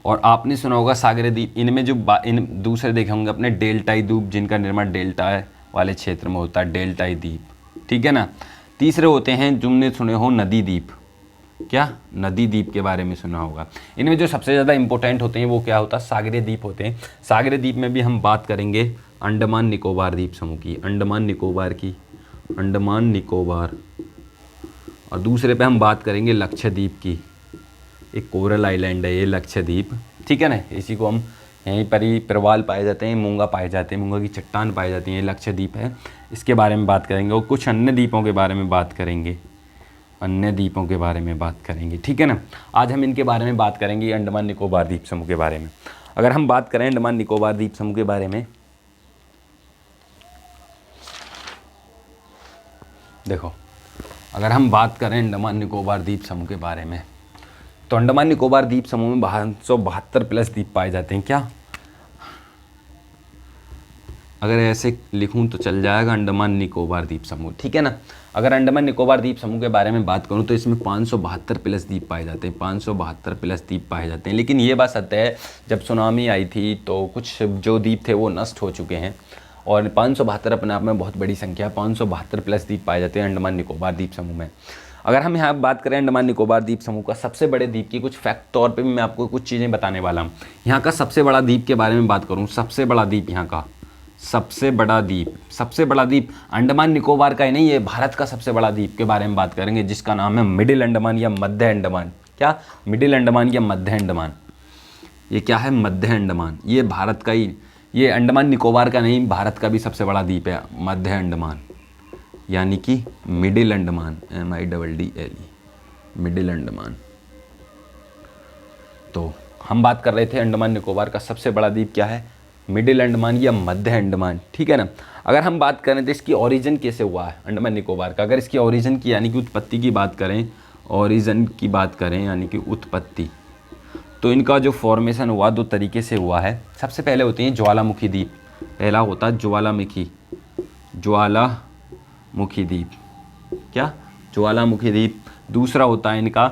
और आपने सुना होगा सागरीय द्वीप, इनमें जो इन दूसरे देखे होंगे अपने डेल्टाई द्वीप, जिनका निर्माण डेल्टा वाले क्षेत्र में होता है, डेल्टाई द्वीप, ठीक है ना। तीसरे होते हैं तुमने सुने हो नदी द्वीप। क्या? नदी द्वीप के बारे में सुना होगा। इनमें जो सबसे ज़्यादा इंपॉर्टेंट होते हैं वो क्या होता है? सागरीय द्वीप होते हैं। सागरीय द्वीप में भी हम बात करेंगे अंडमान निकोबार द्वीप समूह की, अंडमान निकोबार। और दूसरे पे हम बात करेंगे लक्षद्वीप की। एक कोरल आइलैंड है ये लक्षद्वीप, ठीक है ना। इसी को हम यहीं पर ही प्रवाल पाए जाते हैं, मूंगा पाए जाते हैं, मूंगा की चट्टान पाई जाती है, ये लक्षद्वीप है। इसके बारे में बात करेंगे और कुछ अन्य द्वीपों के बारे में बात करेंगे, ठीक है ना। आज हम इनके बारे में बात करेंगे, अंडमान निकोबार द्वीप समूह के बारे में। अगर हम बात करें अंडमान निकोबार द्वीप समूह के बारे में, देखो, अगर हम बात करें अंडमान निकोबार द्वीप समूह के बारे में, तो अंडमान निकोबार द्वीप समूह में 272 प्लस द्वीप पाए जाते हैं। क्या? अगर ऐसे लिखूं तो चल जाएगा, अंडमान निकोबार द्वीप समूह, ठीक है ना। अगर अंडमान निकोबार द्वीप समूह के बारे में बात करूं तो इसमें 572 प्लस द्वीप पाए जाते हैं, 572 प्लस द्वीप पाए जाते हैं। लेकिन ये बात सत्य है, जब सुनामी आई थी तो कुछ जो द्वीप थे वो नष्ट हो चुके हैं, और 572 अपने आप में बहुत बड़ी संख्या, 572 प्लस द्वीप पाए जाते हैं अंडमान निकोबार द्वीप समूह में। अगर हम यहाँ बात करें अंडमान निकोबार द्वीप समूह का सबसे बड़े द्वीप की कुछ फैक्ट तौर पे भी मैं आपको कुछ चीज़ें बताने वाला हूँ। यहाँ का सबसे बड़ा द्वीप के बारे में बात करूँ, सबसे बड़ा द्वीप, यहाँ का सबसे बड़ा द्वीप अंडमान निकोबार का ही नहीं, ये भारत का सबसे बड़ा द्वीप के बारे में बात करेंगे, जिसका नाम है मिडिल अंडमान या मध्य अंडमान। क्या? मिडिल अंडमान या मध्य अंडमान। ये क्या है? मध्य अंडमान। ये भारत का ही, ये अंडमान निकोबार का नहीं, भारत का भी सबसे बड़ा द्वीप है मध्य अंडमान, यानी कि middle Andaman, MIDDLE, middle Andaman. तो हम बात कर रहे थे अंडमान निकोबार का सबसे बड़ा द्वीप क्या है? मिडिल अंडमान या मध्य अंडमान, ठीक है ना। अगर हम बात करें तो इसकी ओरिजिन कैसे हुआ है अंडमान निकोबार का, अगर इसकी ओरिजिन की यानी कि उत्पत्ति की बात करें, ओरिजिन की बात करें यानी कि उत्पत्ति, तो इनका जो फॉर्मेशन हुआ 2 तरीके से हुआ है। सबसे पहले होते हैं ज्वालामुखी द्वीप। पहला होता है ज्वालामुखी द्वीप। क्या? ज्वालामुखी द्वीप। दूसरा होता है इनका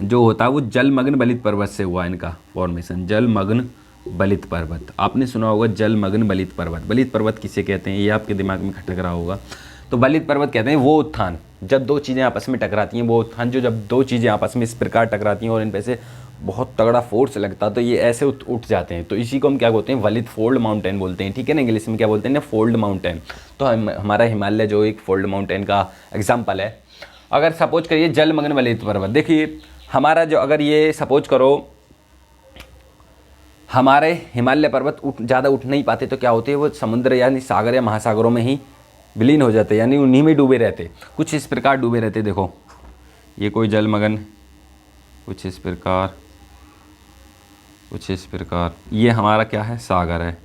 जो होता है वो जलमग्न बलित पर्वत से हुआ इनका फॉर्मेशन, जलमग्न बलित पर्वत। आपने सुना होगा जलमग्न बलित पर्वत। बलित पर्वत किसे कहते हैं ये आपके दिमाग में खटक रहा होगा। तो बलित पर्वत कहते हैं वो उत्थान जब दो चीज़ें आपस में टकराती हैं, वो उत्थान जो जब दो चीज़ें आपस में इस प्रकार टकराती हैं और इन पे से बहुत तगड़ा फोर्स लगता है तो ये ऐसे उठ जाते हैं। तो इसी को हम क्या बोलते हैं, वलित फोल्ड माउंटेन बोलते हैं, ठीक है ना। इंग्लिश में क्या बोलते हैं ना, फोल्ड माउंटेन। तो हमारा हिमालय जो एक फोल्ड माउंटेन का एग्जाम्पल है। अगर सपोज करिए जलमग्न बलित पर्वत, देखिए हमारा जो, अगर ये सपोज करो हमारे हिमालय पर्वत ज़्यादा उठ नहीं पाते तो क्या होते हैं, वो समुद्र यानी सागर या महासागरों में ही विलीन हो जाते, यानी उन्हीं में डूबे रहते, कुछ इस प्रकार डूबे रहते। देखो ये कोई जलमग्न, कुछ इस प्रकार, कुछ इस प्रकार। ये हमारा क्या है, सागर है,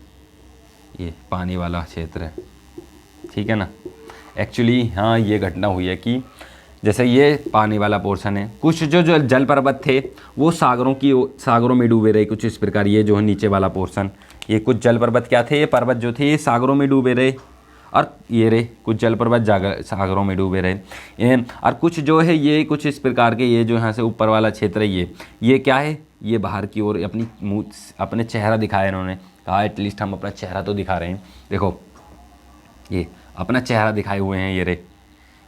ये पानी वाला क्षेत्र है, ठीक है ना। एक्चुअली हाँ ये घटना हुई है कि जैसे ये पानी वाला पोर्शन है, कुछ जो जो जल पर्वत थे वो सागरों में डूबे रहे, कुछ इस प्रकार। ये जो है नीचे वाला पोर्शन, ये कुछ जल पर्वत क्या थे, ये पर्वत जो थे ये सागरों में डूबे रहे, और ये रहे कुछ जल पर्वत सागरों में डूबे रहे। और कुछ जो है ये कुछ इस प्रकार के, ये जो यहाँ से ऊपर वाला क्षेत्र है ये क्या है, ये बाहर की ओर अपनी मुँह अपने चेहरा दिखाया, इन्होंने कहा एटलीस्ट हम अपना चेहरा तो दिखा रहे हैं। देखो ये अपना चेहरा दिखाए हुए हैं, ये रे,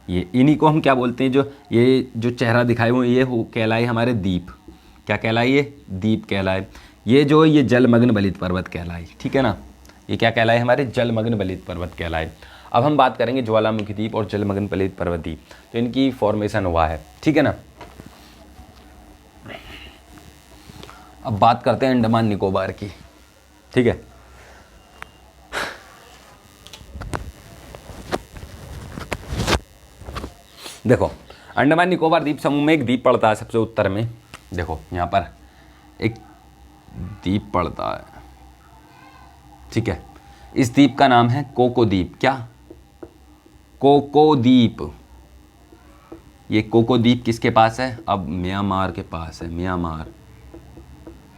ये इन्हीं को हम क्या बोलते हैं, ये जो चेहरा दिखाए हुए ये कहलाए हमारे द्वीप। क्या कहलाए, ये द्वीप कहलाए। ये जो ये जलमग्न बलित पर्वत कहलाए, ठीक है ना। ये क्या कहलाए, हमारे जलमग्न बलित पर्वत कहलाए। अब हम बात करेंगे ज्वालामुखी द्वीप और जलमग्न बलित पर्वत द्वीप, तो इनकी फॉर्मेशन हुआ है, ठीक है ना। अब बात करते हैं अंडमान निकोबार की, ठीक है। देखो अंडमान निकोबार द्वीप समूह में एक द्वीप पड़ता है सबसे उत्तर में। देखो यहाँ पर एक द्वीप पड़ता है, ठीक है। इस द्वीप का नाम है कोको द्वीप। क्या, कोको द्वीप। ये कोको द्वीप किसके पास है, अब म्यांमार के पास है। म्यांमार,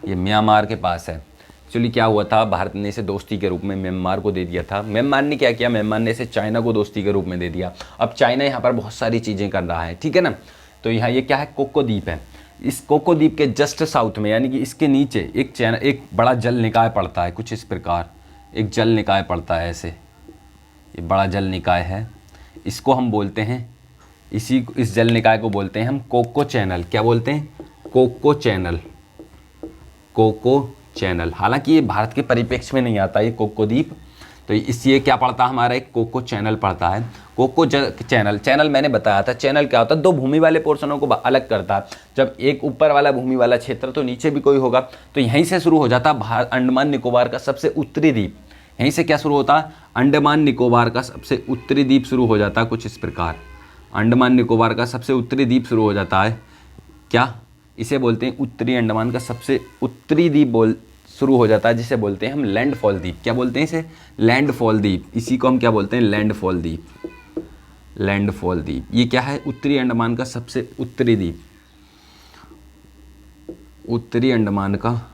ये म्यांमार के पास है। एक्चुअली क्या हुआ था, भारत ने इसे दोस्ती के रूप में म्यांमार को दे दिया था। म्यांमार ने क्या किया, म्यांमार ने इसे चाइना को दोस्ती के रूप में दे दिया। अब चाइना यहाँ पर बहुत सारी चीज़ें कर रहा है, ठीक है ना। तो यहाँ ये क्या है, कोको द्वीप है। इस कोको द्वीप के जस्ट साउथ में यानी कि इसके नीचे एक बड़ा जल निकाय पड़ता है, कुछ इस प्रकार एक जल निकाय पड़ता है ऐसे, ये बड़ा जल निकाय है। इसको हम बोलते हैं, इस जल निकाय को बोलते हैं हम कोको चैनल। क्या बोलते हैं, कोको चैनल, कोको चैनल। हालांकि ये भारत के परिप्रेक्ष्य में नहीं आता ये कोको द्वीप, तो इसलिए क्या पड़ता है हमारा, एक कोको चैनल पड़ता है। कोको चैनल मैंने बताया था, चैनल क्या होता है, दो भूमि वाले पोर्शनों को अलग करता है। जब एक ऊपर वाला भूमि वाला क्षेत्र तो नीचे भी कोई होगा, तो यहीं से शुरू हो जाता है अंडमान निकोबार का सबसे उत्तरी द्वीप। यहीं से क्या शुरू होता है, अंडमान निकोबार का सबसे उत्तरी द्वीप शुरू हो जाता है, कुछ इस प्रकार। अंडमान निकोबार का सबसे उत्तरी द्वीप शुरू हो जाता है, क्या, इसे बोलते हैं उत्तरी अंडमान का सबसे उत्तरी द्वीप शुरू हो जाता है, जिसे बोलते हैं हम लैंडफॉल द्वीप। क्या बोलते हैं इसे, लैंडफॉल द्वीप। इसी को हम क्या बोलते हैं, लैंडफॉल द्वीप। लैंडफॉल द्वीप ये क्या है, उत्तरी अंडमान का सबसे उत्तरी द्वीप। उत्तरी अंडमान का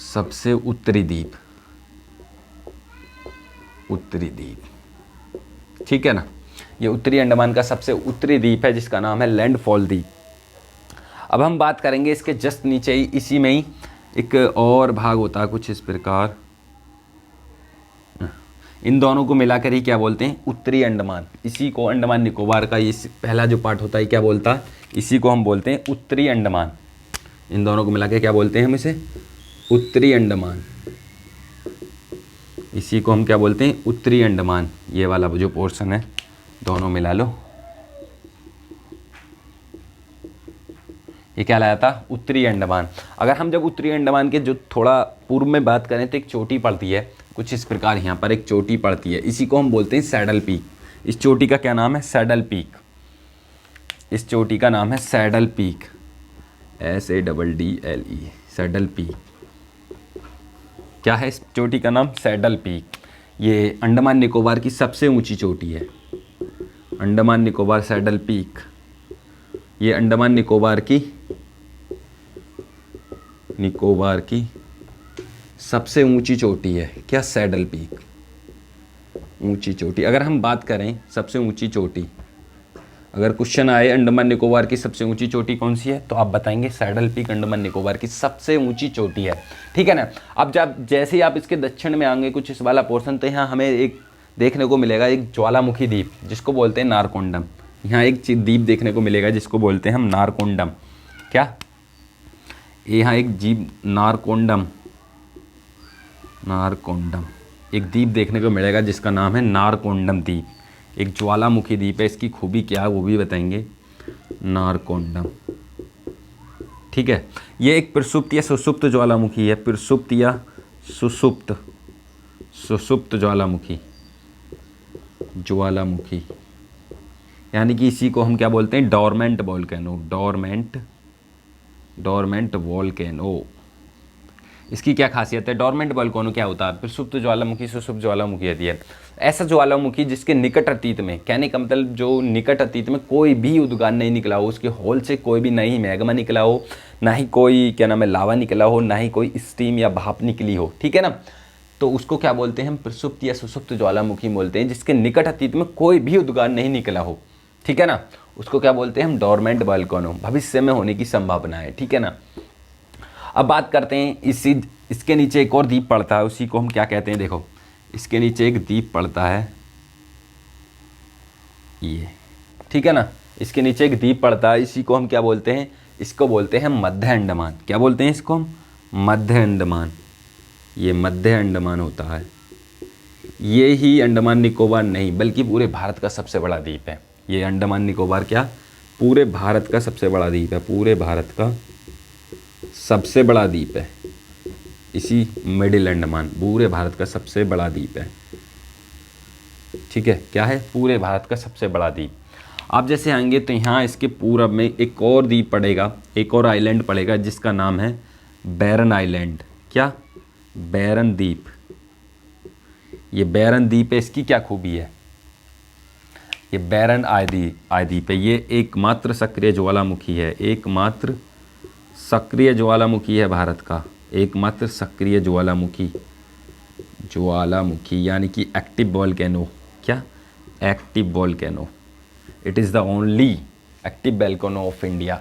सबसे उत्तरी द्वीप, उत्तरी द्वीप, ठीक है ना। ये उत्तरी अंडमान का सबसे उत्तरी द्वीप है जिसका नाम है लैंडफॉल द्वीप। अब हम बात करेंगे इसके जस्ट नीचे ही, इसी में ही एक और भाग होता है कुछ इस प्रकार। इन दोनों को मिलाकर ही क्या बोलते हैं, उत्तरी अंडमान। इसी को अंडमान निकोबार का ये पहला जो पार्ट होता है क्या बोलता है, इसी को हम बोलते हैं उत्तरी अंडमान। इन दोनों को मिलाकर क्या बोलते हैं हम इसे, उत्तरी अंडमान। इसी को हम क्या बोलते हैं, उत्तरी अंडमान। ये वाला जो पोर्शन है दोनों मिला लो, ये क्या लाया था, उत्तरी अंडमान। अगर हम जब उत्तरी अंडमान के जो थोड़ा पूर्व में बात करें तो एक चोटी पड़ती है कुछ इस प्रकार, यहाँ पर एक चोटी पड़ती है, इसी को हम बोलते हैं सैडल पीक। इस चोटी का क्या नाम है, सैडल पीक। इस चोटी का नाम है saddle peak, SADDLE, saddle peak. क्या है इस चोटी का नाम, सैडल पीक। ये अंडमान निकोबार की सबसे ऊंची चोटी है, अंडमान निकोबार सैडल पीक। ये अंडमान निकोबार की सबसे ऊंची चोटी है, क्या, सैडल पीक, ऊंची चोटी। अगर हम बात करें सबसे ऊंची चोटी, अगर क्वेश्चन आए अंडमान निकोबार की सबसे ऊंची चोटी कौन सी है, तो आप बताएंगे सैडल पीक अंडमान निकोबार की सबसे ऊंची चोटी है। ठीक है ना। अब जब जैसे ही आप इसके दक्षिण में आएंगे कुछ इस वाला पोर्शन, तो यहाँ हमें एक देखने को मिलेगा एक ज्वालामुखी द्वीप जिसको बोलते हैं नारकोंडम। यहाँ एक द्वीप देखने को मिलेगा जिसको बोलते हैं हम नारकोंडम। क्या, यहाँ एक जीप नारकोंडम, नारकोंडम एक द्वीप देखने को मिलेगा जिसका नाम है नारकोंडम द्वीप। एक ज्वालामुखी द्वीप है, इसकी खूबी क्या है वो भी बताएंगे, नारकोंडम। ठीक है, ये एक प्रसुप्त या सुसुप्त ज्वालामुखी है, प्रसुप्त या सुसुप्त, सुसुप्त ज्वालामुखी, ज्वालामुखी यानी कि इसी को हम क्या बोलते हैं, dormant volcano, dormant, dormant volcano. इसकी क्या खासियत है, डोरमेंट वोल्केनो क्या होता है, प्रसुप्त ज्वालामुखी, सुसुप्त ज्वालामुखी होती है ऐसा ज्वालामुखी जिसके निकट अतीत में, कहने का मतलब जो निकट अतीत में कोई भी उद्गार नहीं निकला हो, उसके होल से कोई भी नहीं मैग्मा निकला हो, ना ही कोई क्या नाम है लावा निकला हो, ना ही कोई स्टीम या भाप निकली हो। ठीक है ना, तो उसको क्या बोलते हैं हम, प्रसुप्त या सुसुप्त ज्वालामुखी बोलते हैं, जिसके निकट अतीत में कोई भी उद्गार नहीं निकला हो। ठीक है ना, उसको क्या बोलते हैं हम, डोरमेंट वोल्केनो, भविष्य में होने की संभावना है। ठीक है ना। अब बात करते हैं इसके नीचे एक और द्वीप पड़ता है, उसी को हम क्या कहते हैं, देखो इसके नीचे एक द्वीप पड़ता है ये। ठीक है ना, इसके नीचे एक द्वीप पड़ता है, इसी को हम क्या बोलते हैं, इसको बोलते हैं मध्य अंडमान। क्या बोलते हैं इसको हम, मध्य अंडमान। ये मध्य अंडमान होता है, ये ही अंडमान निकोबार नहीं बल्कि पूरे भारत का सबसे बड़ा द्वीप है। ये अंडमान निकोबार क्या, पूरे भारत का सबसे बड़ा द्वीप है, पूरे भारत का सबसे बड़ा द्वीप है। इसी मिडिल अंडमान पूरे भारत का सबसे बड़ा द्वीप है। ठीक है, क्या है, पूरे भारत का सबसे बड़ा द्वीप। आप जैसे आएंगे तो यहाँ इसके पूरब में एक और द्वीप पड़ेगा, एक और आइलैंड पड़ेगा जिसका नाम है बैरन आइलैंड। क्या, बैरन द्वीप। ये बैरन द्वीप है, इसकी क्या खूबी है, ये बैरन द्वीप है, ये एकमात्र सक्रिय ज्वालामुखी है, एकमात्र सक्रिय ज्वालामुखी है भारत का, एकमात्र सक्रिय ज्वालामुखी, ज्वालामुखी यानी कि एक्टिव वोल्केनो। क्या, active volcano, it is the only active volcano of India,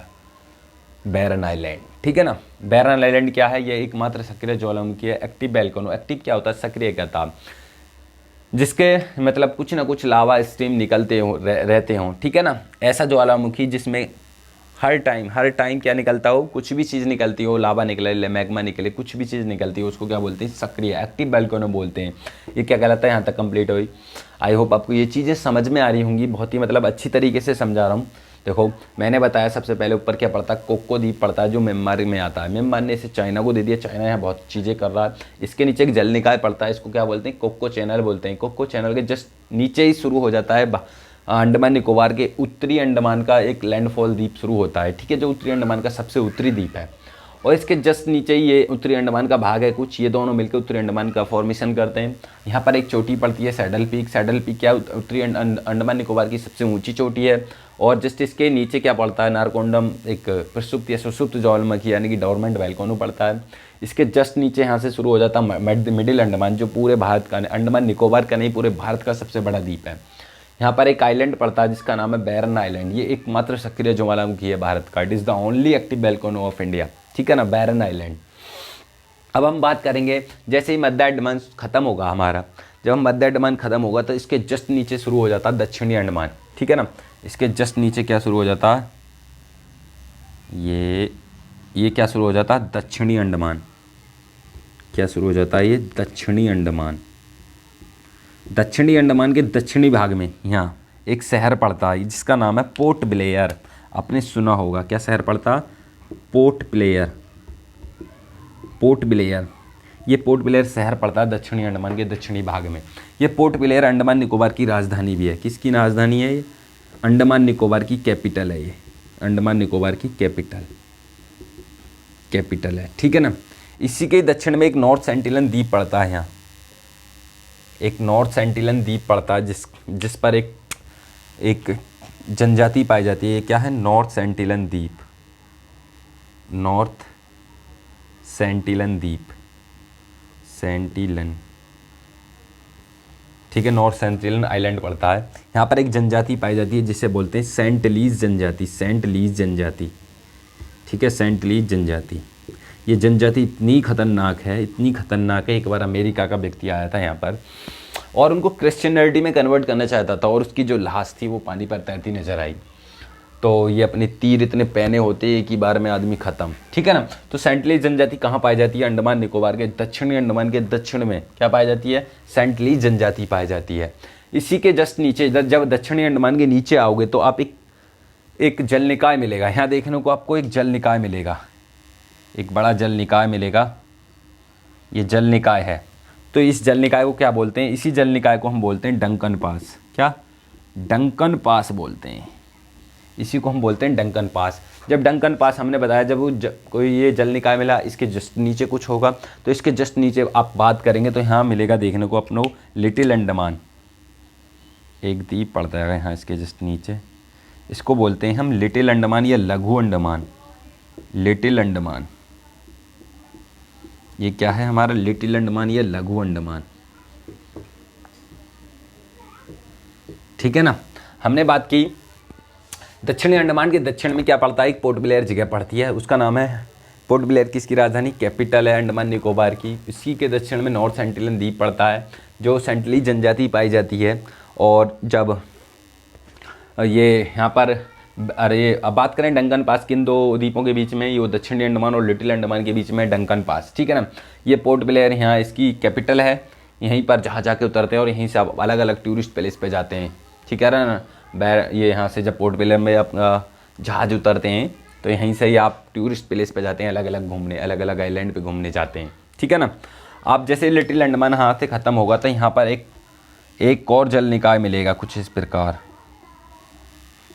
Barren Island. ठीक है ना, बैरन आइलैंड क्या है, ये एकमात्र सक्रिय ज्वालामुखी है, एक्टिव वोल्केनो। एक्टिव क्या होता है, सक्रिय क्या था, जिसके मतलब कुछ ना कुछ लावा स्ट्रीम निकलते हो रहते हों। ठीक है ना, ऐसा ज्वालामुखी जिसमें हर टाइम क्या निकलता हो, कुछ भी चीज़ निकलती हो, लावा निकले, मैग्मा निकले, कुछ भी चीज़ निकलती हो, उसको क्या बोलते हैं, सक्रिय, एक्टिव वोल्केनो बोलते हैं। ये क्या कहलाता है, यहाँ तक कंप्लीट हुई। आई होप आपको ये चीज़ें समझ में आ रही होंगी, बहुत ही मतलब अच्छी तरीके से समझा रहा हूँ। देखो मैंने बताया सबसे पहले ऊपर क्या पड़ता है, कोको द्वीप पड़ता है जो म्यांमार में आता है, म्यांमार ने इसे चाइना को दे दिया, चाइना यहाँ बहुत चीज़ें कर रहा है। इसके नीचे एक जल निकाय पड़ता है, इसको क्या बोलते हैं, कोको चैनल बोलते हैं। कोको चैनल के जस्ट नीचे ही शुरू हो जाता है अंडमान निकोबार के उत्तरी अंडमान का एक लैंडफॉल द्वीप शुरू होता है। ठीक है, जो उत्तरी अंडमान का सबसे उत्तरी द्वीप है, और इसके जस्ट नीचे ही ये उत्तरी अंडमान का भाग है कुछ, ये दोनों मिलकर उत्तरी अंडमान का फॉर्मेशन करते हैं। यहाँ पर एक चोटी पड़ती है सैडल पीक। सैडल पीक क्या उत्तरी अंडमान निकोबार की सबसे ऊंची चोटी है। और जस्ट इसके नीचे क्या पड़ता है, नारकोंडम, एक प्रसुप्त या सुसुप्त ज्वालामुखी यानी कि डोरमेंट वोल्केनो पड़ता है। इसके जस्ट नीचे यहाँ से शुरू हो जाता है मिडिल अंडमान, जो पूरे भारत का, अंडमान निकोबार का नहीं पूरे भारत का सबसे बड़ा द्वीप है। यहाँ पर एक आइलैंड पड़ता है जिसका नाम है बैरन आइलैंड, ये एकमात्र सक्रिय ज्वालामुखी है भारत का, it is the only active volcano of India. ठीक है ना, बैरन आइलैंड। अब हम बात करेंगे, जैसे ही मध्य अंडमान खत्म होगा हमारा, जब हम मध्य अंडमान खत्म होगा तो इसके जस्ट नीचे शुरू हो जाता है दक्षिणी अंडमान। ठीक है ना, इसके जस्ट नीचे क्या शुरू हो जाता है, ये क्या शुरू हो जाता है, दक्षिणी अंडमान। क्या शुरू हो जाता है, ये दक्षिणी अंडमान। दक्षिणी अंडमान के दक्षिणी भाग में यहाँ एक शहर पड़ता है जिसका नाम है पोर्ट ब्लेयर। आपने सुना होगा, क्या शहर पड़ता, पोर्ट ब्लेयर, पोर्ट ब्लेयर। ये पोर्ट ब्लेयर शहर पड़ता है दक्षिणी अंडमान के दक्षिणी भाग में। ये पोर्ट ब्लेयर अंडमान निकोबार की राजधानी भी है। किसकी राजधानी है ये, अंडमान निकोबार की कैपिटल है ये, अंडमान निकोबार की कैपिटल है। ठीक है ना, इसी के दक्षिण में एक नॉर्थ सेंटिनल द्वीप पड़ता है, यहाँ एक नॉर्थ सेंटिनल द्वीप पड़ता है जिस पर एक जनजाति पाई जाती है। क्या है, नॉर्थ सेंटिनल द्वीप, नॉर्थ सेंटिनल द्वीप, सेंटिनल ठीक है, नॉर्थ सेंटिलियन आइलैंड पड़ता है। यहाँ पर एक जनजाति पाई जाती है जिसे बोलते हैं सेंटलीज जनजाति, सेंटलीज जनजाति। ठीक है, सेंटलीज जनजाति। ये जनजाति इतनी खतरनाक है, इतनी खतरनाक है, एक बार अमेरिका का व्यक्ति आया था यहाँ पर और उनको क्रिश्चियनिटी में कन्वर्ट करना चाहता था और उसकी जो लाश थी वो पानी पर तैरती नजर आई। तो ये अपने तीर इतने पहने होते एक ही बार में आदमी ख़त्म। ठीक है ना। तो सेंटलीज जनजाति कहाँ पाई जाती है? अंडमान निकोबार के दक्षिणी अंडमान के दक्षिण में क्या पाई जाती है? सेंटलीज जनजाति पाई जाती है। इसी के जस्ट नीचे जब दक्षिणी अंडमान के नीचे आओगे तो आप एक जल निकाय मिलेगा। यहाँ देखने को आपको एक जल निकाय मिलेगा, एक बड़ा जल निकाय मिलेगा। ये जल निकाय है। तो इस जल निकाय को क्या बोलते हैं? इसी जल निकाय को हम बोलते हैं डंकन पास। क्या? डंकन पास बोलते हैं। इसी को हम बोलते हैं डंकन पास। जब डंकन पास हमने बताया, जब कोई ये जल निकाय मिला, इसके जस्ट नीचे कुछ होगा, तो इसके जस्ट नीचे आप बात करेंगे तो यहाँ मिलेगा देखने को अपनों लिटिल अंडमान। एक द्वीप पड़ता है यहाँ इसके जस्ट नीचे, इसको बोलते हैं हम लिटिल अंडमान या लघु अंडमान। लिटिल अंडमान ये क्या है हमारा? लिटिल अंडमान या लघु अंडमान। ठीक है ना। हमने बात की दक्षिणी अंडमान के दक्षिण में क्या पड़ता है? एक पोर्ट ब्लेयर जगह पड़ती है, उसका नाम है पोर्ट ब्लेयर। किसकी राजधानी? कैपिटल है अंडमान निकोबार की। इसी के दक्षिण में नॉर्थ सेंटिलियन द्वीप पड़ता है जो सेंटलीज जनजाति पाई जाती है। और जब ये यहाँ पर अब बात करें डंकन पास, किन दो द्वीपों के बीच में? ये दक्षिणी अंडमान और लिटिल अंडमान के बीच में डंकन पास। ठीक है ना। ये पोर्ट ब्लेयर यहाँ इसकी कैपिटल है। यहीं पर जहाँ जाके उतरते हैं और यहीं से आप अलग अलग टूरिस्ट प्लेस पे जाते हैं। ठीक है ना। ये यहाँ से जब पोर्ट ब्लेयर में आप जहाज उतरते हैं तो यहीं से ही आप टूरिस्ट प्लेस पे जाते हैं, अलग अलग घूमने, अलग अलग आइलैंड पे घूमने जाते हैं। ठीक है ना। आप जैसे लिटिल अंडमान यहाँ से ख़त्म होगा तो यहाँ पर एक और जल निकाय मिलेगा कुछ इस प्रकार।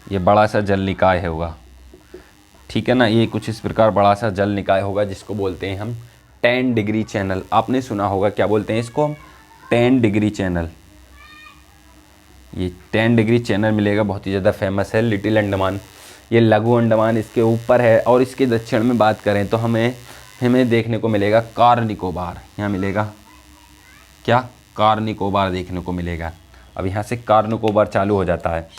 ये बड़ा सा जल निकाय होगा। ठीक है ना। ये कुछ इस प्रकार बड़ा सा जल निकाय होगा जिसको बोलते हैं हम 10 डिग्री चैनल। आपने सुना होगा, क्या बोलते हैं इसको? 10 डिग्री चैनल। ये 10 डिग्री चैनल मिलेगा, बहुत ही ज़्यादा फेमस है लिटिल अंडमान। ये लघु अंडमान इसके ऊपर है। और इसके दक्षिण में बात करें तो हमें देखने को मिलेगा कार निकोबार। यहाँ मिलेगा क्या? कार निकोबार देखने को मिलेगा। अब यहाँ से कार निकोबार चालू हो जाता है।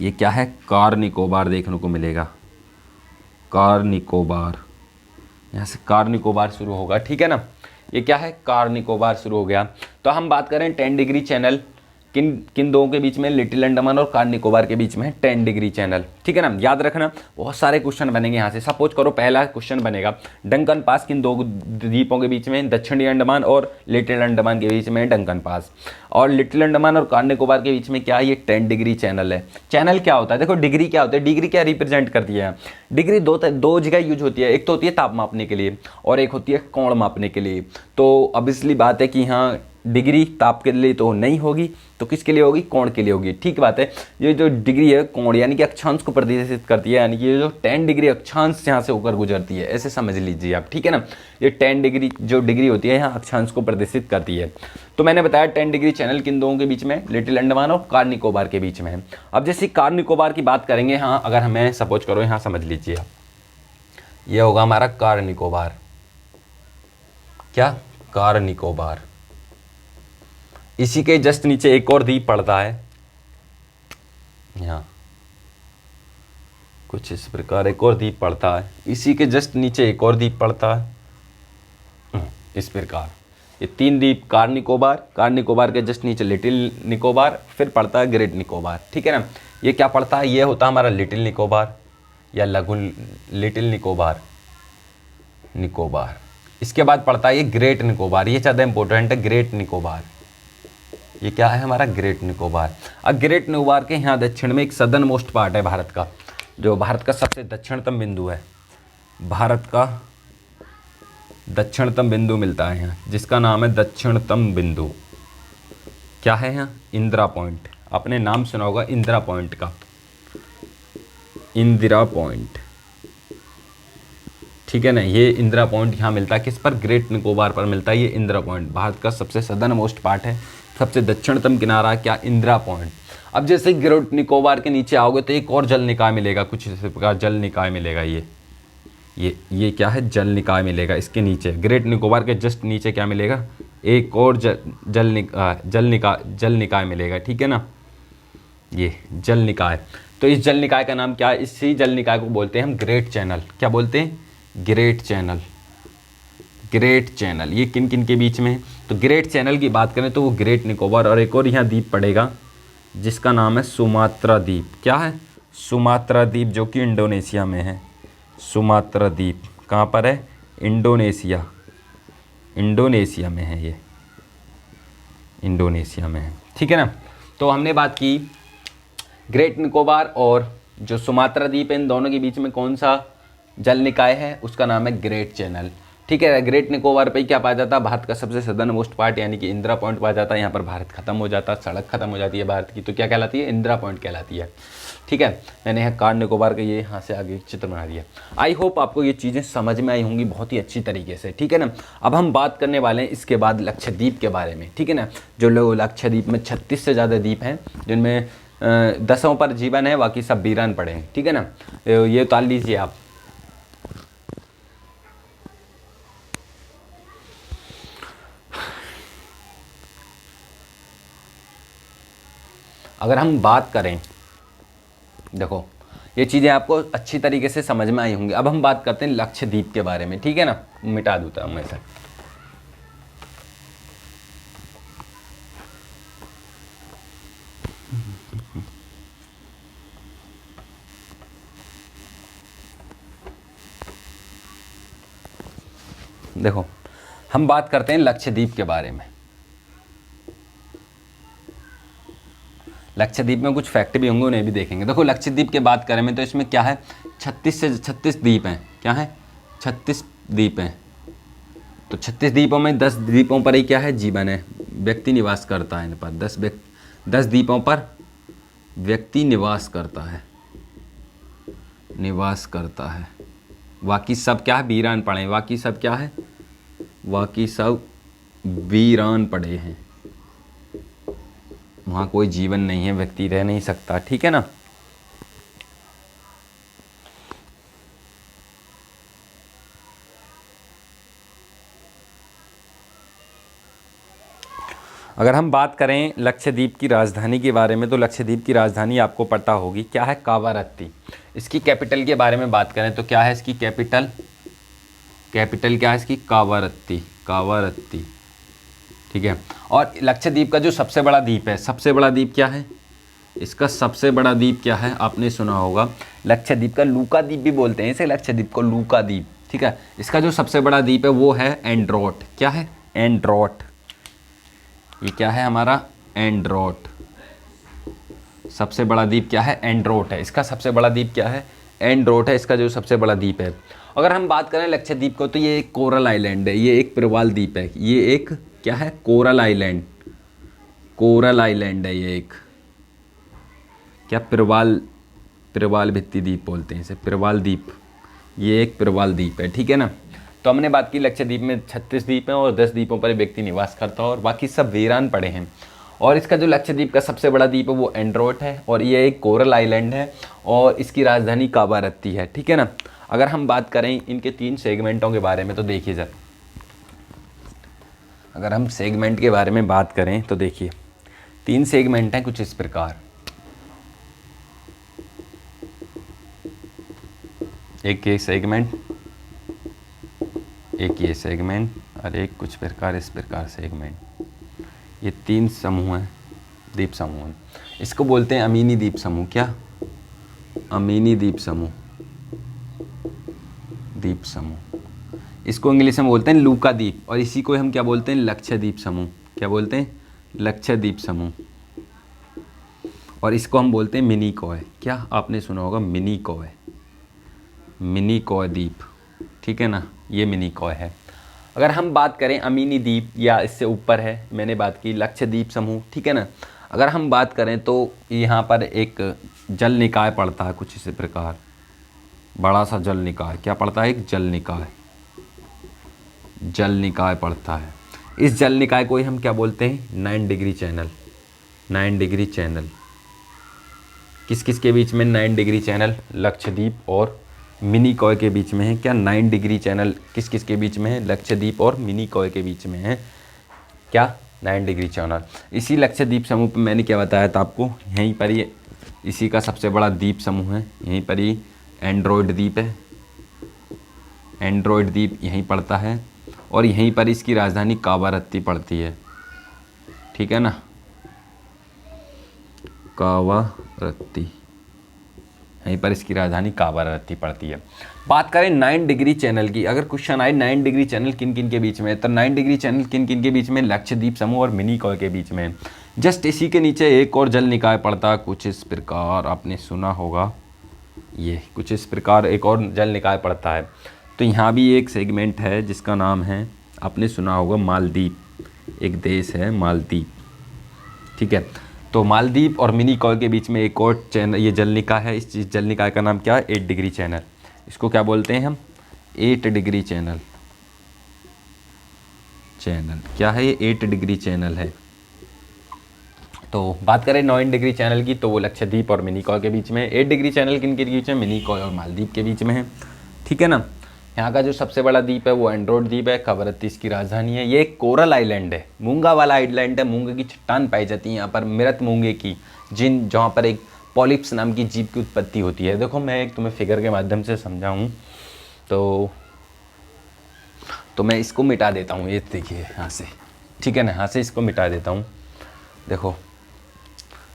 ये क्या है? कार निकोबार देखने को मिलेगा। कार निकोबार, यहाँ से कार निकोबार शुरू होगा। ठीक है ना। ये क्या है? कार निकोबार शुरू हो गया। तो हम बात करें 10 डिग्री चैनल, किन दो के बीच में? लिटिल अंडमान और कार निकोबार के बीच में है 10 डिग्री चैनल। ठीक है ना। याद रखना, बहुत सारे क्वेश्चन बनेंगे यहाँ से। सपोज करो पहला क्वेश्चन बनेगा डंकन पास किन दो द्वीपों के बीच में? दक्षिणी अंडमान और लिटिल अंडमान के बीच में डंकन पास। और लिटिल अंडमान और कार निकोबार के बीच में क्या है? ये 10 डिग्री चैनल है। चैनल क्या होता है? देखो डिग्री क्या होता है, डिग्री क्या रिप्रेजेंट करती है? डिग्री दो जगह यूज होती है। एक तो होती है ताप मापने के लिए और एक होती है कोण मापने के लिए। तो ऑब्वियसली बात है कि यहाँ डिग्री ताप के लिए तो नहीं होगी, तो किसके लिए होगी? कोण के लिए होगी। ठीक बात है। ये जो डिग्री है कोण यानी कि अक्षांश को प्रदर्शित करती है, यानी कि ये जो 10 डिग्री अक्षांश यहाँ से होकर गुजरती है, ऐसे समझ लीजिए आप। ठीक है ना। ये 10 डिग्री जो डिग्री होती है यहाँ अक्षांश को प्रदर्शित करती है। तो मैंने बताया 10 डिग्री चैनल किन दोनों के बीच में? लिटिल अंडमान और कार निकोबार के बीच में है। अब जैसे कार निकोबार की बात करेंगे, हाँ अगर हमें सपोज करो यहाँ समझ लीजिए आप, ये होगा हमारा कार निकोबार। क्या? कार निकोबार। इसी के जस्ट नीचे एक और द्वीप पड़ता है, यहाँ कुछ इस प्रकार एक और द्वीप पड़ता है। इसी के जस्ट नीचे एक और द्वीप पड़ता है इस प्रकार। ये 3 द्वीप कार निकोबार के जस्ट नीचे लिटिल निकोबार, फिर पड़ता है ग्रेट निकोबार। ठीक है ना। ये क्या पड़ता है? ये होता है हमारा लिटिल निकोबार या लघु लिटिल निकोबार। इसके बाद पड़ता है ये ग्रेट निकोबार। ये ज़्यादा इंपॉर्टेंट है, ग्रेट निकोबार। ये क्या है हमारा? ग्रेट निकोबार। अब ग्रेट निकोबार के यहाँ दक्षिण में एक सदर्न मोस्ट पार्ट है भारत का, जो भारत का सबसे दक्षिणतम बिंदु है। भारत का दक्षिणतम बिंदु मिलता है यहाँ, जिसका नाम है दक्षिणतम बिंदु। क्या है यहाँ? इंदिरा पॉइंट। आपने नाम सुना होगा इंदिरा पॉइंट का, इंदिरा पॉइंट। ठीक है ना। ये इंदिरा पॉइंट यहाँ मिलता है किस पर? ग्रेट निकोबार पर मिलता है ये इंदिरा पॉइंट। भारत का सबसे सदर्न मोस्ट पार्ट है, सबसे दक्षिणतम किनारा क्या? इंदिरा पॉइंट। अब जैसे ग्रेट निकोबार के नीचे आओगे तो एक और जल निकाय मिलेगा, कुछ इस प्रकार जल निकाय मिलेगा। ये क्या है? जल निकाय मिलेगा। इसके नीचे ग्रेट निकोबार के जस्ट नीचे क्या मिलेगा? एक और जल निकाय मिलेगा, ठीक है ना, ये जल निकाय। तो इस जल निकाय का नाम क्या है? इसी जल निकाय को बोलते हैं हम ग्रेट चैनल। क्या बोलते हैं? Great channel. ग्रेट चैनल ये किन किन के बीच में है? तो ग्रेट चैनल की बात करें तो वो ग्रेट निकोबार और एक और यहाँ द्वीप पड़ेगा जिसका नाम है सुमात्रा द्वीप। क्या है? सुमात्रा द्वीप, जो कि इंडोनेशिया में है। सुमात्रा द्वीप कहाँ पर है? इंडोनेशिया। इंडोनेशिया में है ये, इंडोनेशिया में है, ठीक है ना। तो हमने बात की ग्रेट निकोबार और जो सुमात्रा द्वीप है, इन दोनों के बीच में कौन सा जल निकाय है? उसका नाम है ग्रेट चैनल, ठीक है। ग्रेट निकोबार पे क्या पाया जाता है? भारत का सबसे सदर्न मोस्ट पार्ट यानी कि इंदिरा पॉइंट पाया जाता है। यहाँ पर भारत खत्म हो जाता है, सड़क खत्म हो जाती है भारत की, तो क्या कहलाती है? इंदिरा पॉइंट कहलाती है, ठीक है। मैंने यहाँ कार निकोबार का ये यहाँ से आगे चित्र बना दिया। आई होप आपको ये चीज़ें समझ में आई होंगी बहुत ही अच्छी तरीके से, ठीक है ना। अब हम बात करने वाले हैं इसके बाद लक्षद्वीप के बारे में, ठीक है ना। जो लोग लक्षद्वीप में 36 से ज़्यादा द्वीप हैं जिनमें 10 पर जीवन है, बाकी सब वीरान पड़े हैं, ठीक है ना। ये उतार लीजिए आप। अगर हम बात करें, देखो ये चीज़ें आपको अच्छी तरीके से समझ में आई होंगी। अब हम बात करते हैं लक्षद्वीप के बारे में, ठीक है ना। मिटा दूँ था मैं सर। देखो हम बात करते हैं लक्षद्वीप के बारे में। लक्षद्वीप में कुछ फैक्ट भी होंगे, उन्हें भी देखेंगे। देखो लक्षद्वीप की बात करें में तो इसमें क्या है? 36 से 36 द्वीप हैं। क्या है? 36 द्वीप हैं। तो 36 द्वीपों में 10 द्वीपों पर ही क्या है? जीवन है, व्यक्ति निवास करता है इन पर। 10 द्वीपों पर व्यक्ति निवास करता है, निवास करता है। बाकी सब क्या है? वीरान पड़े हैं। बाकी सब क्या है? बाकी सब वीरान पड़े हैं, वहाँ कोई जीवन नहीं है, व्यक्ति रह नहीं सकता, ठीक है ना। अगर हम बात करें लक्षद्वीप की राजधानी के बारे में तो लक्षद्वीप की राजधानी आपको पता होगी, क्या है? कावारत्ती। इसकी कैपिटल के बारे में बात करें तो क्या है इसकी कैपिटल? कैपिटल क्या है इसकी? कावारत्ती। कावारत्ती, ठीक है। और लक्षद्वीप का जो सबसे बड़ा द्वीप है, सबसे बड़ा द्वीप क्या है इसका? सबसे बड़ा द्वीप क्या है? आपने सुना होगा लक्षद्वीप का लूका द्वीप भी बोलते हैं इसे, लक्षद्वीप को लूका द्वीप, ठीक है। इसका जो सबसे बड़ा द्वीप है वो है एंड्रोट। क्या है? एंड्रोट। ये क्या है हमारा? एंड्रोट। सबसे बड़ा द्वीप क्या है? एंड्रोट है। इसका सबसे बड़ा द्वीप क्या है? एंड्रोट है, इसका जो सबसे बड़ा द्वीप है। अगर हम बात करें लक्षद्वीप को तो ये एक कोरल आइलैंड है, ये एक प्रवाल द्वीप है। ये एक क्या है? Coral island. कोरल आइलैंड है ये एक। क्या? प्रवाल भित्ति द्वीप बोलते हैं इसे, प्रवाल द्वीप। ये एक प्रवाल द्वीप है, ठीक है ना। तो हमने बात की लक्षद्वीप में 36 द्वीप हैं और 10 द्वीपों पर व्यक्ति निवास करता है और बाकी सब वीरान पड़े हैं। और इसका जो लक्षद्वीप का सबसे बड़ा द्वीप है वो एंड्रोट है और ये एक कोरल आइलैंड है और इसकी राजधानी कावारत्ती है, ठीक है ना। अगर हम बात करें इनके 3 सेगमेंटों के बारे में तो देखिए जरा, अगर हम सेगमेंट के बारे में बात करें तो देखिए 3 सेगमेंट हैं कुछ इस प्रकार। एक ये सेगमेंट, एक ये सेगमेंट और एक कुछ प्रकार इस प्रकार सेगमेंट। ये 3 समूह हैं, द्वीप समूह हैं। इसको बोलते हैं अमीनी द्वीप समूह। क्या? अमीनी द्वीप समूह। द्वीप समूह, इसको इंग्लिश में बोलते हैं लूका द्वीप और इसी को हम क्या बोलते हैं? लक्षद्वीप समूह। क्या बोलते हैं? लक्षद्वीप समूह। और इसको हम बोलते हैं मिनी कॉय। क्या? आपने सुना होगा मिनी कॉय, मिनी कॉय द्वीप, ठीक है ना। ये मिनी कॉय है। अगर हम बात करें अमीनी द्वीप या इससे ऊपर है, मैंने बात की लक्षद्वीप समूह, ठीक है ना। अगर हम बात करें तो यहाँ पर एक जल निकाय पड़ता है कुछ इसी प्रकार, बड़ा सा जल निकाय। क्या पड़ता है? एक जल निकाय, जल निकाय पड़ता है। इस जल निकाय को ही हम क्या बोलते हैं? 9 डिग्री चैनल। 9 डिग्री चैनल किस किस के बीच में? 9 डिग्री चैनल लक्षद्वीप और मिनी कॉय के बीच में है। क्या? 9 डिग्री चैनल किस किस के बीच में है? लक्षद्वीप और मिनी कॉय के बीच में है। क्या 9 डिग्री चैनल। इसी लक्षद्वीप समूह पे मैंने क्या बताया था आपको, यहीं पर ये इसी का सबसे बड़ा द्वीप समूह है, यहीं पर ही एंड्रॉयड द्वीप है, एंड्रॉयड द्वीप यहीं पड़ता है और यहीं पर इसकी राजधानी कावारत्ती पड़ती है, ठीक है ना, कावारत्ती, यहीं पर इसकी राजधानी कावारत्ती पड़ती है। बात करें 9 डिग्री चैनल की, अगर क्वेश्चन आए 9 डिग्री चैनल किन किन के बीच में, तो 9 डिग्री चैनल किन किन के बीच में, लक्षद्वीप समूह और मिनिकॉय के बीच में। जस्ट इसी के नीचे एक और जल निकाय पड़ता है, कुछ इस प्रकार, आपने सुना होगा, ये कुछ इस प्रकार एक और जल निकाय पड़ता है। तो यहाँ भी एक सेगमेंट है जिसका नाम है, आपने सुना होगा मालदीव, एक देश है मालदीव, ठीक है। तो मालदीव और मिनिकॉय के बीच में एक और चैनल, ये जल निकाय है, इस जल निकाय का नाम क्या है, 8 डिग्री चैनल। इसको क्या बोलते हैं हम, 8 डिग्री चैनल, चैनल क्या है ये, 8 डिग्री चैनल है। तो बात करें 9 डिग्री चैनल की, तो वो लक्षद्वीप और मिनिकॉय के बीच में। 8 डिग्री चैनल किन के बीच में, मिनिकॉय और मालदीव के बीच में है, ठीक है ना। यहाँ का जो सबसे बड़ा द्वीप है वो एंड्रॉयड द्वीप है, कावारत्ती इसकी राजधानी है। ये एक कोरल आइलैंड है, मूंगा वाला आइलैंड है, मूंगे की चट्टान पाई जाती है यहाँ पर, मृत मूंगे की, जहाँ पर एक पॉलिप्स नाम की जीव की उत्पत्ति होती है। देखो मैं एक तुम्हें फिगर के माध्यम से समझाऊँ तो मैं इसको मिटा देता हूँ, ये देखिए यहाँ से, ठीक है ना, यहाँ से इसको मिटा देता हूँ। देखो